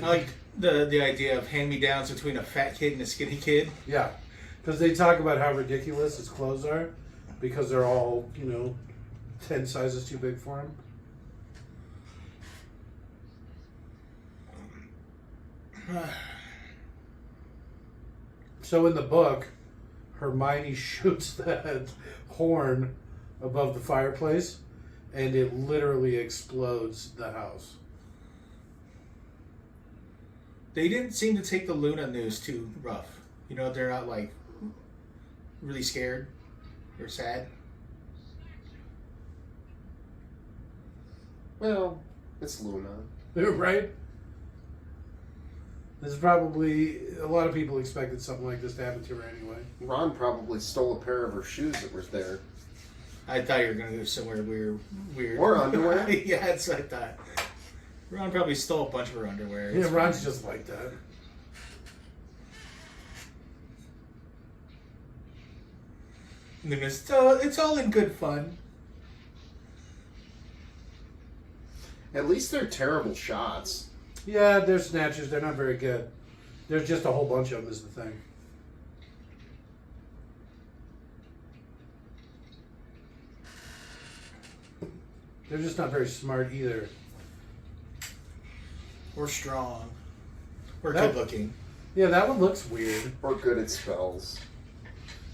I like the idea of hand-me-downs between a fat kid and a skinny kid. Yeah, because they talk about how ridiculous his clothes are because they're all, 10 sizes too big for him. So in the book, Hermione shoots that horn above the fireplace, and it literally explodes the house. They didn't seem to take the Luna news too rough. They're not like really scared or sad. Well, it's Luna. Right? This is probably, a lot of people expected something like this to happen to her anyway. Ron probably stole a pair of her shoes that was there. I thought you were going to go somewhere weird. Or underwear? Yeah, that's what I thought. Ron probably stole a bunch of her underwear. Yeah, Ron's just like that. And then it's all in good fun. At least they're terrible shots. Yeah, they're snatchers. They're not very good. There's just a whole bunch of them is the thing. They're just not very smart either. Or strong. Or That- good looking. Yeah, that one looks weird. Or good at spells.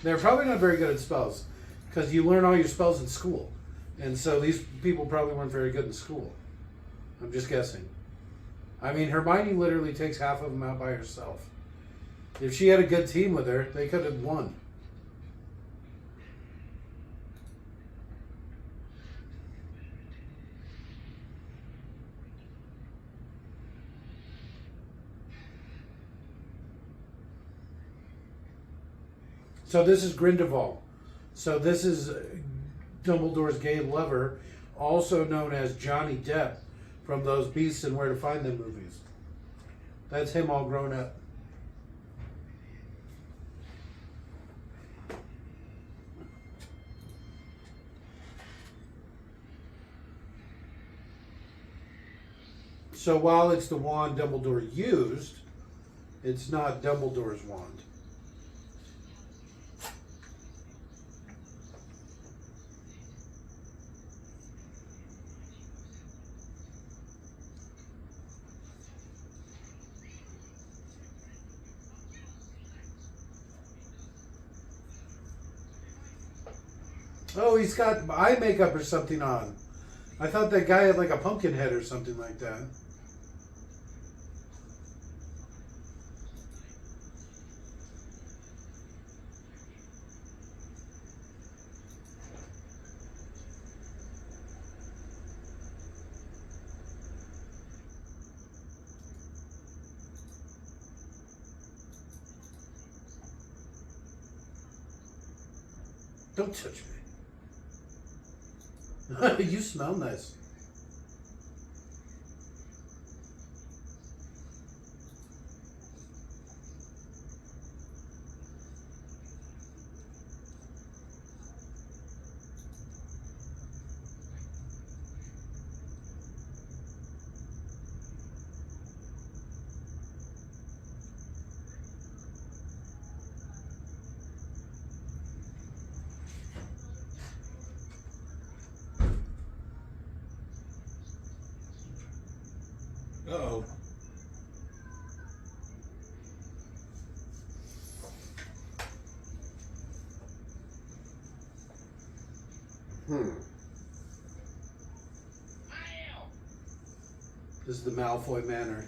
They're probably not very good at spells because you learn all your spells in school. And so these people probably weren't very good in school. I'm just guessing. I mean, Hermione literally takes half of them out by herself. If she had a good team with her, they could have won. So this is Grindelwald. So this is Dumbledore's gay lover, also known as Johnny Depp from those Beasts and Where to Find Them movies. That's him all grown up. So while it's the wand Dumbledore used, it's not Dumbledore's wand. Oh, he's got eye makeup or something on. I thought that guy had like a pumpkin head or something like that. Don't touch me. You smell nice. Uh-oh. This is the Malfoy Manor.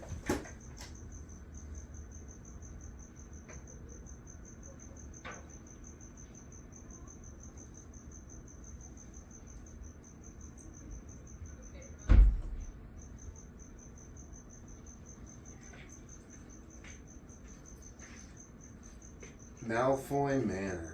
Malfoy Manor.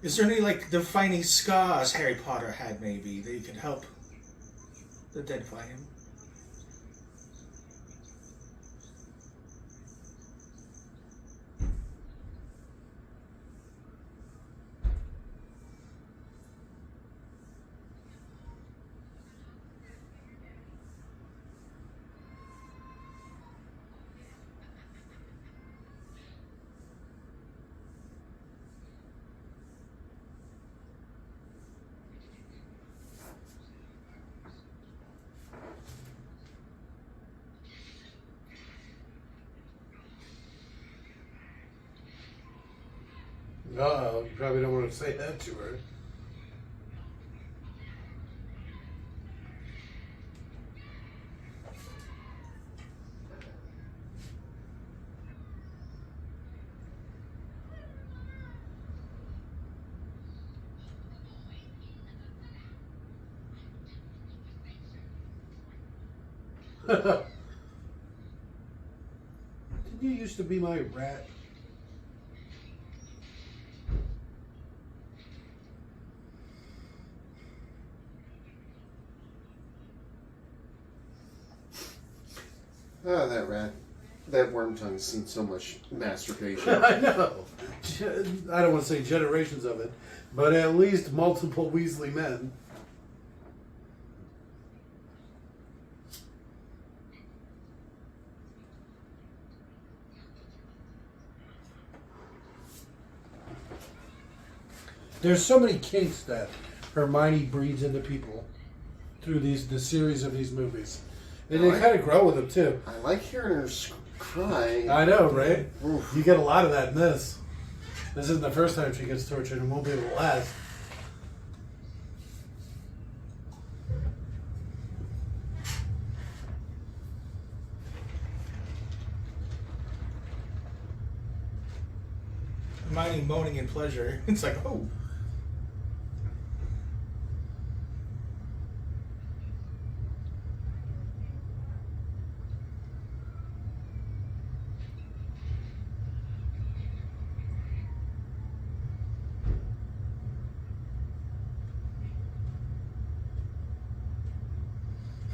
Is there any like defining scars Harry Potter had maybe that you could help identify him? Uh-oh, you probably don't want to say that to her. Didn't you used to be my rat? Ah, that rat. That worm tongue's seen so much masturbation. I know. I don't want to say generations of it, but at least multiple Weasley men. There's so many kinks that Hermione breeds into people through the series of these movies. And they kind of grow with them, too. I like hearing her cry. I know, right? Oof. You get a lot of that in this. This isn't the first time she gets tortured and won't be the last. Hermione moaning in pleasure. It's like, oh.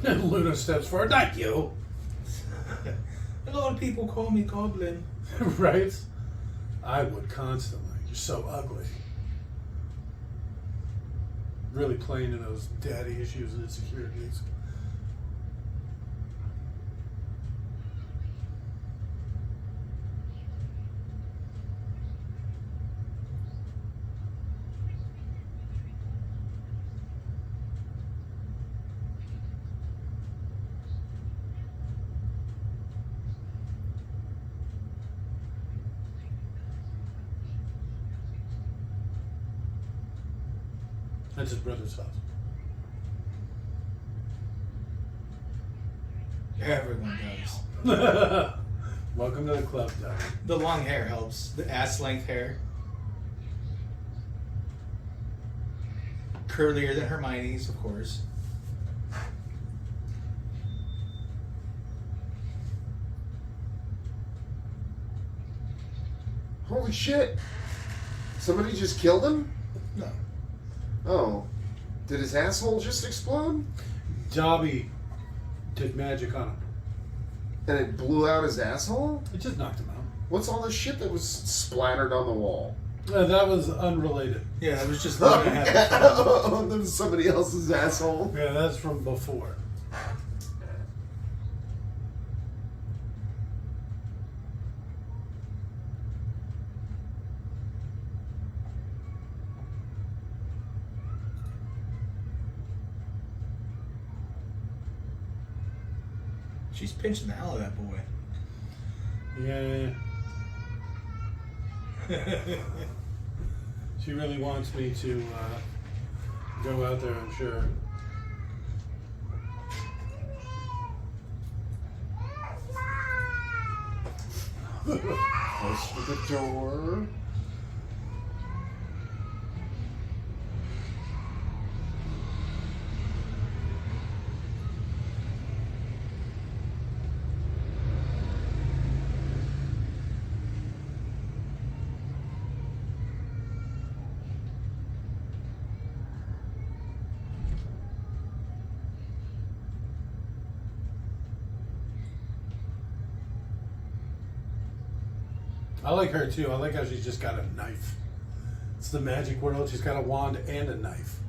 Luna steps forward. Not you. A lot of people call me Goblin. Right? I would constantly. You're so ugly. Really playing in those daddy issues and insecurities. That's his brother's house. Everyone does. Welcome to the club, Doug. The long hair helps. The ass length hair. Curlier than Hermione's, of course. Holy shit! Somebody just killed him? No. Oh. Did his asshole just explode? Dobby did magic on him. And it blew out his asshole? It just knocked him out. What's all this shit that was splattered on the wall? That was unrelated. Yeah, it was just Oh, Luna having fun. that was somebody else's asshole. Yeah, that's from before. She's pinching the hell out of that boy. Yeah. She really wants me to go out there, I'm sure. Close to the door. I like her too. I like how she's just got a knife. It's the magic world. She's got a wand and a knife.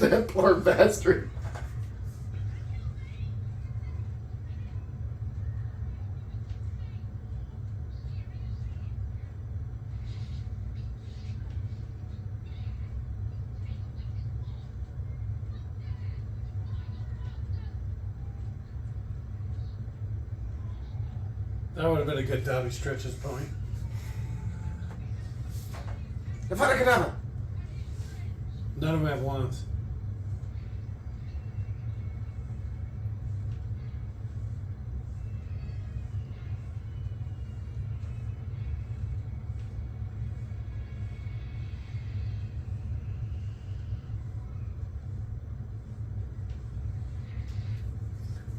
That poor bastard. That would have been a good Dobby Stretches point. If I could have it. None of them have wands.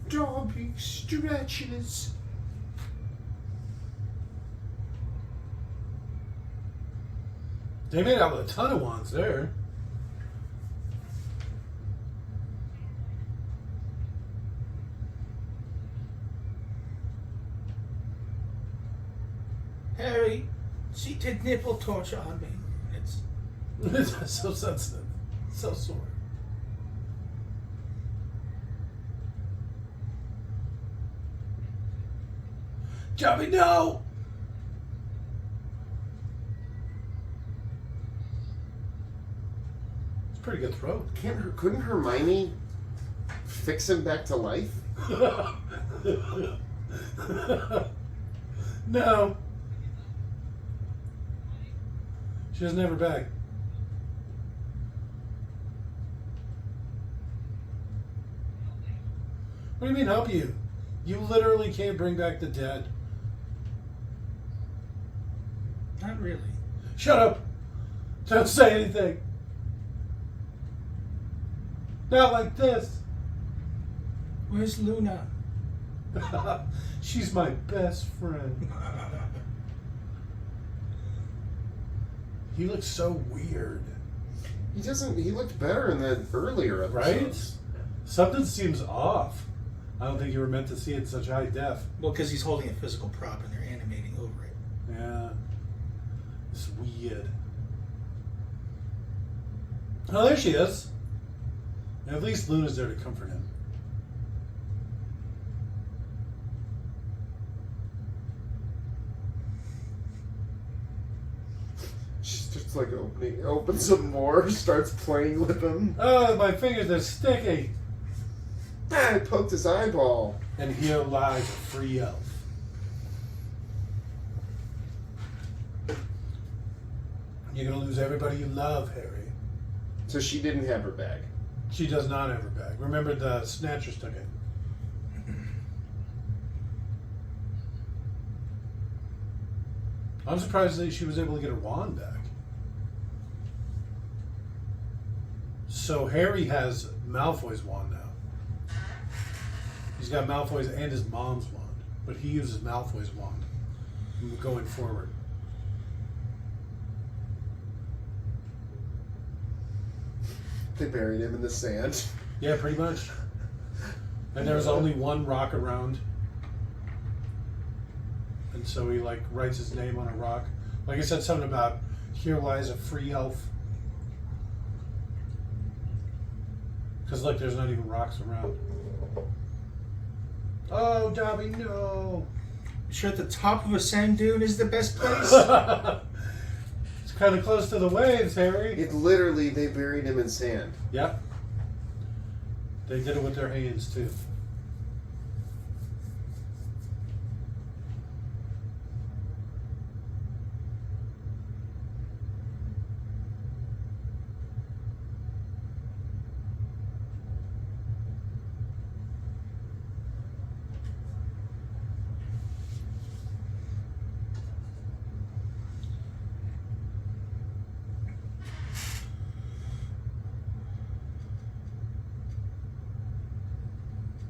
Dobby stretches. They made out with a ton of wands there. Harry, she did nipple torture on me. It's It's so sensitive. So sore. Dobby, no! It's a pretty good throat. Couldn't Hermione fix him back to life? No. She doesn't have her bag. What do you mean help you? You literally can't bring back the dead. not really. Shut up. Don't say anything. Not like this. Where's Luna? She's my best friend. He looks so weird. He doesn't. He looked better in the earlier episodes. Right? Something seems off. I don't think you were meant to see it in such high def. Well, because he's holding a physical prop and they're animating over it. Yeah. It's weird. Oh, there she is. At least Luna's there to comfort him. She's just like opens some more, starts playing with him. Oh, my fingers are sticky. I poked his eyeball. And here lies a free elf. You're gonna lose everybody you love, Harry. So she didn't have her bag. She does not have her bag. Remember, the Snatchers took it. I'm surprised that she was able to get her wand back. So Harry has Malfoy's wand now. He's got Malfoy's and his mom's wand, but he uses Malfoy's wand going forward. They buried him in the sand. Yeah, pretty much. And there was only one rock around. And so he like writes his name on a rock. Like I said, something about here lies a free elf. Because look, there's not even rocks around. Oh, Dobby, no. Sure, at the top of a sand dune is the best place. It's kind of close to the waves, Harry. It literally, they buried him in sand. Yep. They did it with their hands, too.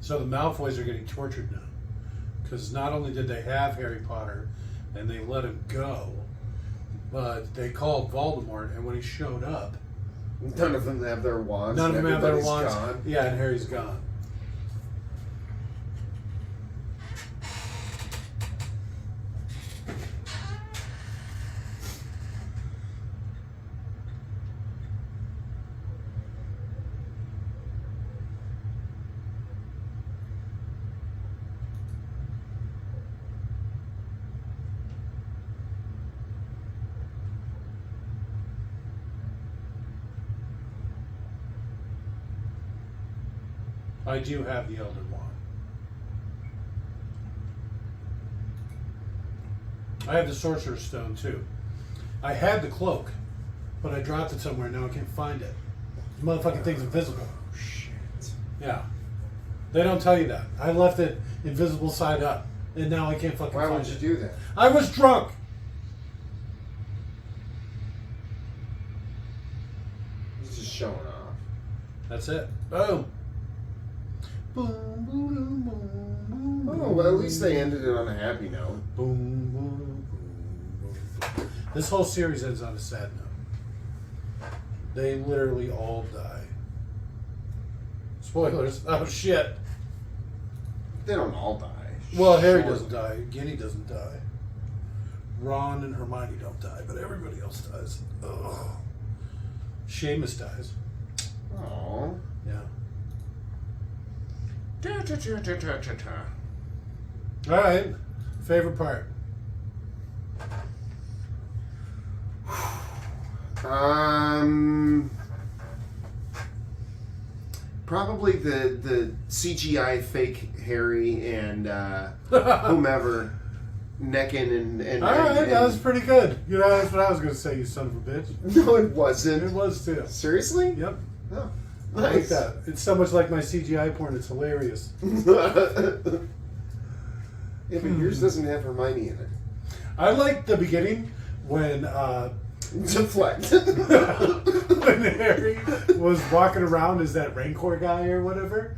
So the Malfoys are getting tortured now. Because not only did they have Harry Potter and they let him go, but they called Voldemort, and when he showed up, None of them have their wands. none of them have their everybody's wands. gone. Yeah, and Harry's gone. I do have the Elder Wand. I have the Sorcerer's Stone too. I had the cloak, but I dropped it somewhere. Now I can't find it. The motherfucking thing's invisible. Shit. Yeah. They don't tell you that. I left it invisible side up, and now I can't fucking Why find would you it. do that? I was drunk. He's just showing off. That's it. Boom. Boom, boom, boom, boom. Oh, well, at least they ended it on a happy note. Boom, boom, boom, boom. This whole series ends on a sad note. They literally all die. Spoilers. Oh, shit. They don't all die. Well, Harry Sure. doesn't die. Ginny doesn't die. Ron and Hermione don't die, but everybody else dies. Ugh. Seamus dies. Aww. Yeah. Ta-ta-ta-ta-ta-ta. All right. Favorite part? Probably the CGI fake Harry and whomever necking and All right, and- that was pretty good. You know, that's what I was going to say, you son of a bitch. No, it wasn't. It was too. Seriously? Yep. Oh, I like nice. that. It's so much like my CGI porn, it's hilarious. Yeah, but yours doesn't have Hermione in it. I like the beginning when Deflect. when Harry was walking around as that Rancor guy or whatever.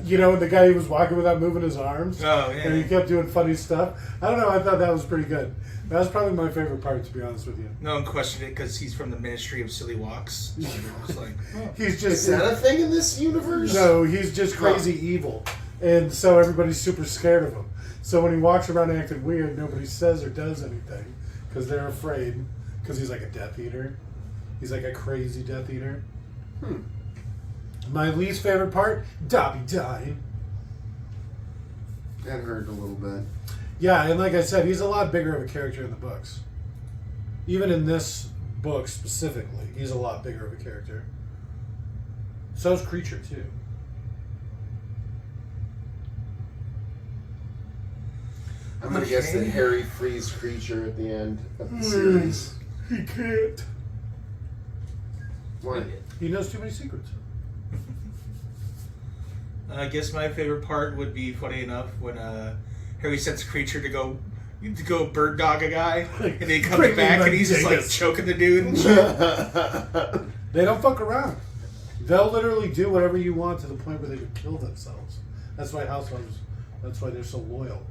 You know, the guy who was walking without moving his arms. Oh, yeah. And he kept doing funny stuff. I don't know, I thought that was pretty good. That was probably my favorite part, to be honest with you. No one questioned it because he's from the Ministry of Silly Walks. So it was like, oh. He's Is just... that a thing in this universe? No, he's just crazy evil. And so everybody's super scared of him. So when he walks around acting weird, nobody says or does anything because they're afraid. Because he's like a Death Eater. He's like a crazy Death Eater. My least favorite part, Dobby dying. That hurt a little bit. Yeah, and like I said, he's a lot bigger of a character in the books. Even in this book specifically, he's a lot bigger of a character. So's Creature, too. I'm gonna guess that Harry frees Creature at the end of the series. He can't. Why? He knows too many secrets. I guess my favorite part would be, funny enough, when Harry sends Creature to go bird dog a guy, and he comes Breaking back my and he's just like dingus. choking the dude and shit. They don't fuck around. They'll literally do whatever you want to the point where they would kill themselves. That's why housewives. That's why they're so loyal.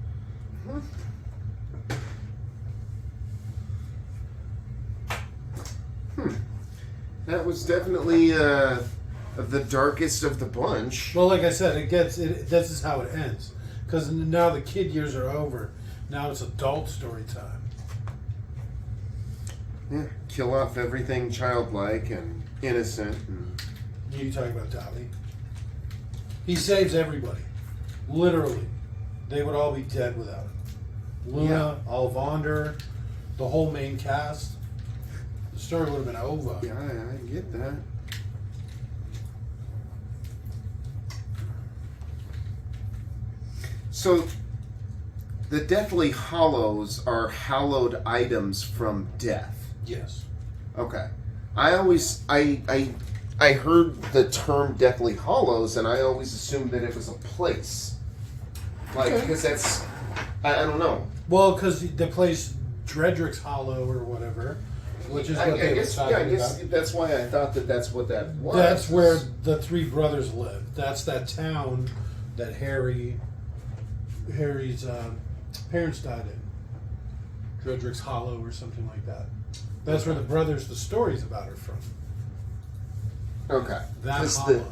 That was definitely the darkest of the bunch. Well, like I said, this is how it ends. Because now the kid years are over. Now it's adult story time. Yeah, kill off everything childlike and innocent. And You talking about Dobby? He saves everybody. Literally. They would all be dead without him. Luna, Ollivander, the whole main cast. The story would have been over. yeah, I get that. So, the Deathly Hallows are hallowed items from death. Yes. Okay. I heard the term Deathly Hallows, and I always assumed that it was a place. Like, Okay. because that's, I don't know. Well, because the place Dredrick's Hollow or whatever, which is what they were talking I guess about. that's why I thought that that's what that was. That's where the three brothers live. That's that town that Harry's parents died in. Dredrick's Hollow or something like that. That's where the brothers, the stories about are from. Okay. That 'Cause hollow.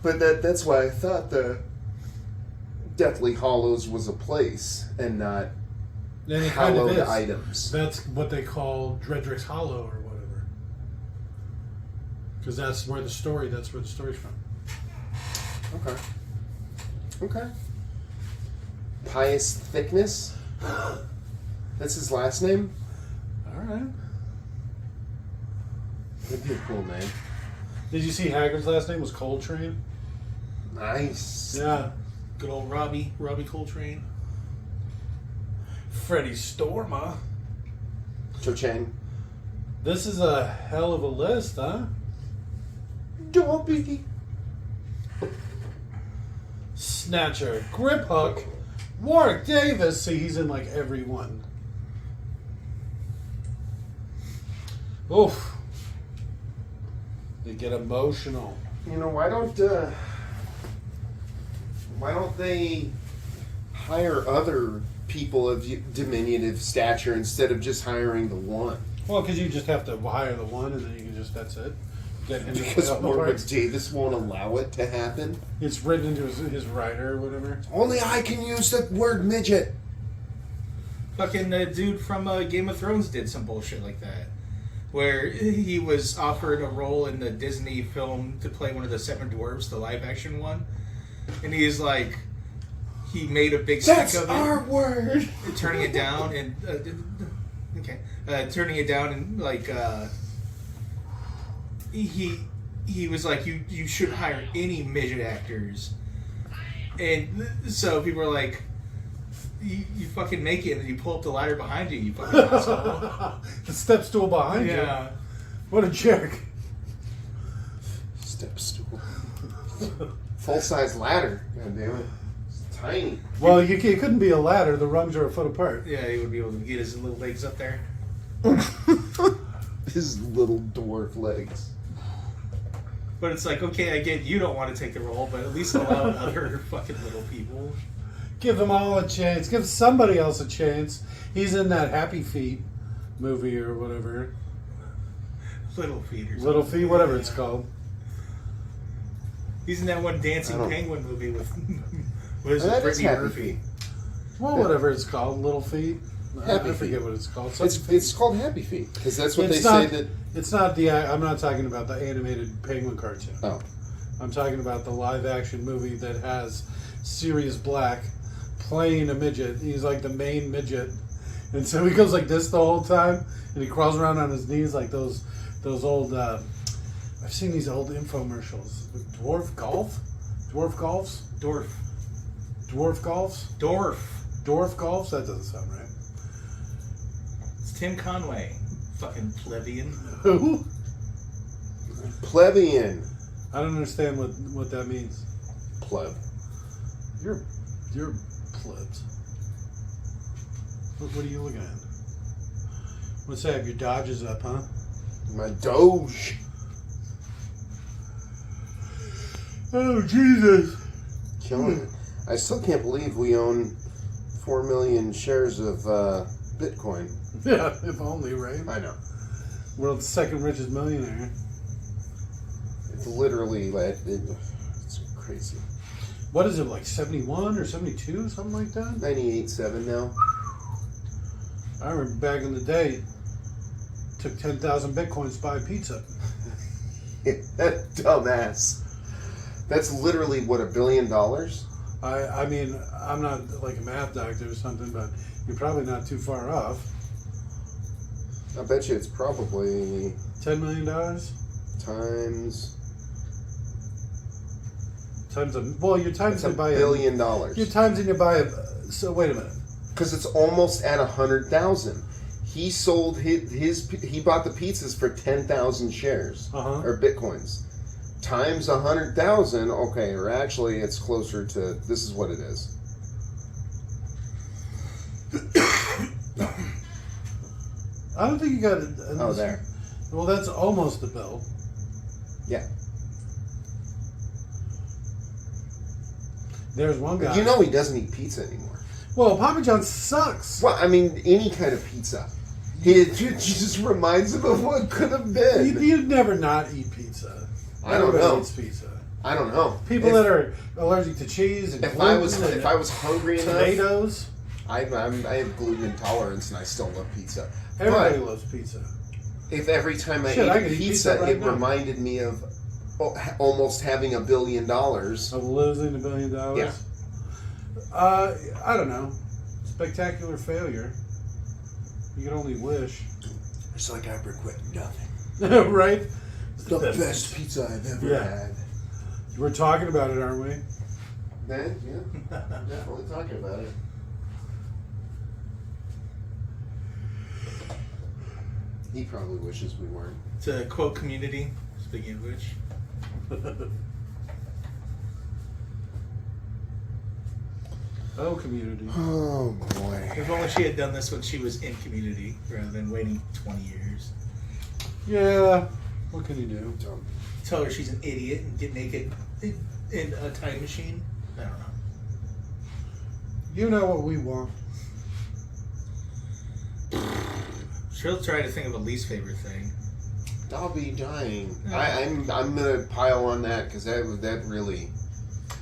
but that's why I thought the Deathly Hallows was a place and not And it kind of hallowed is. items. That's what they call Dredrick's Hollow or whatever. Because that's where the story's from. Okay. Okay. Pious Thickness? That's his last name? Alright. That'd be a cool name. Did you see Hagrid's last name was Coltrane? Nice. Yeah. Good old Robbie Coltrane. Freddie Stormer. Cho-Chang. This is a hell of a list, huh? Dobby. Snatcher, Grip Hook, Warwick Davis. See, he's in like every one. Oof. They get emotional. You know, why don't Why don't they hire other people of diminutive stature instead of just hiring the one? Well, because you just have to hire the one, and then you can just, that's it. Get him to Because play all the Warwick parts. Davis won't allow it to happen. It's written into his writer or whatever. Only I can use the word midget. Fucking dude from Game of Thrones did some bullshit like that. Where he was offered a role in the Disney film to play one of the Seven Dwarfs, the live action one. And he's like, he made a big That's stick of it. our word. Turning it down and, turning it down and like, he was like, you should hire any midget actors. And so people were like, you fucking make it and then you pull up the ladder behind you, you fucking asshole. The step stool behind you. Yeah. What a jerk. Step stool. Full size ladder. God damn it. It's tiny. Well, it couldn't be a ladder. The rungs are a foot apart. Yeah, he would be able to get his little legs up there. His little dwarf legs. But it's like, okay, I get you don't want to take the role, but at least allow other fucking little people. Give them all a chance. Give somebody else a chance. He's in that Happy Feet movie or whatever. Little feet or something. Little Feet, whatever it's called. He's in that one Dancing Penguin movie with what is That it, is Brittany Happy Murphy. Feet. Well, whatever it's called. Little Feet. Happy I forget Feet. what it's called. It's called Happy Feet because that's what It's they not- say that. It's not the. I'm not talking about the animated penguin cartoon. Oh, I'm talking about the live action movie that has Sirius Black playing a midget. He's like the main midget, and so he goes like this the whole time, and he crawls around on his knees like those old. I've seen these old infomercials. Dwarf golfs. Dorf. That doesn't sound right. It's Tim Conway. Fucking plebeian. Who? plebeian. I don't understand what that means. Pleb. You're plebs. What are you looking at? What's that? Your Dodge is up, huh? My Doge. Oh, Jesus. Killing it. I still can't believe we own 4 million shares of Bitcoin. Yeah, if only, right? I know. World's second richest millionaire. It's literally like it's crazy. What is it, like 71 or 72, something like that? 98.7 now. I remember back in the day, took 10,000 Bitcoins to buy pizza. That dumbass. That's literally what, $1 billion? I mean, I'm not like a math doctor or something, but you're probably not too far off. I bet you it's probably $10 million times. Well, your times It's $1 billion. Your times and you buy a. So wait a minute. Because it's almost at 100,000. He sold his he bought the pizzas for 10,000 shares or Bitcoins. Times 100,000, okay, or actually it's closer to, this is what it is. No. I don't think you got it. Oh, there. Well, that's almost a bill. Yeah. There's one guy. You know he doesn't eat pizza anymore. Well, Papa John's sucks. Well, I mean, any kind of pizza. It just reminds him of what could have been. You'd never not eat pizza. I don't Everybody know. eats pizza. I don't know. People that are allergic to cheese and If I gluten was hungry enough, tomatoes. I have gluten intolerance and I still love pizza. Everybody But loves pizza. if every time I Shit, I ate could eat pizza, pizza right it now. reminded me of almost having $1 billion. Of losing $1 billion. Yeah. I don't know. Spectacular failure. You can only wish. It's like I regret nothing. Right? The best pizza I've ever had. We're talking about it, aren't we? Man, yeah, definitely talking about it. He probably wishes we weren't. To quote Community, speaking of which. Oh, Community. Oh boy. If only she had done this when she was in Community rather than waiting 20 years. Yeah. What can you do? Tell her she's an idiot and get naked in a time machine. I don't know. You know what we want. She'll try to think of a least favorite thing. Dobby dying. Yeah. I'm gonna pile on that because that really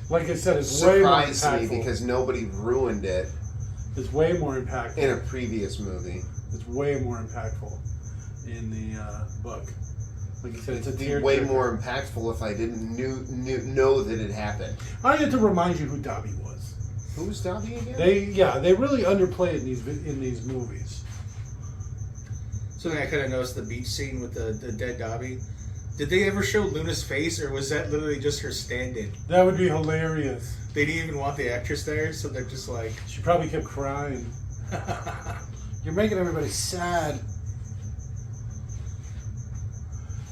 Like I said, it's way more surprised me impactful. because nobody ruined it It's way more impactful. in a previous movie. It's way more impactful in the book. Like you said, it's a It'd be tear way jerker. more impactful if I didn't know that it happened. I had to remind you who Dobby was. Who's Dobby again? They really underplay it in these movies. Something I could have noticed the beach scene with the dead Dobby. Did they ever show Luna's face, or was that literally just her stand-in? That would be hilarious. They didn't even want the actress there, so they're just like... She probably kept crying. You're making everybody sad.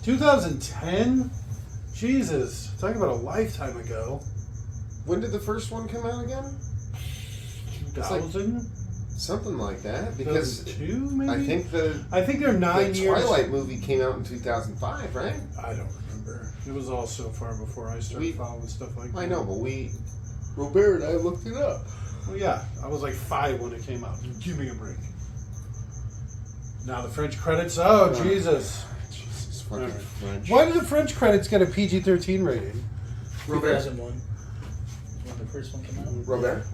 2010? Jesus. Talking about a lifetime ago. When did the first one come out again? 2000? Something like that. Because 2002, maybe? I think they're 9 the years. Twilight movie came out in 2005, right? I don't remember. It was all so far before I started following stuff like that. I know, but Robert and I looked it up. Well, yeah. I was like 5 when it came out. Give me a break. Now the French credits. Oh, Jesus. Jesus, fucking Alright. French. Why did the French credits get a PG-13 rating? 2001. When the first one came out. Robert?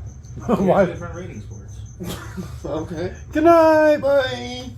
Why? Different ratings boards. Okay. Good night. Bye.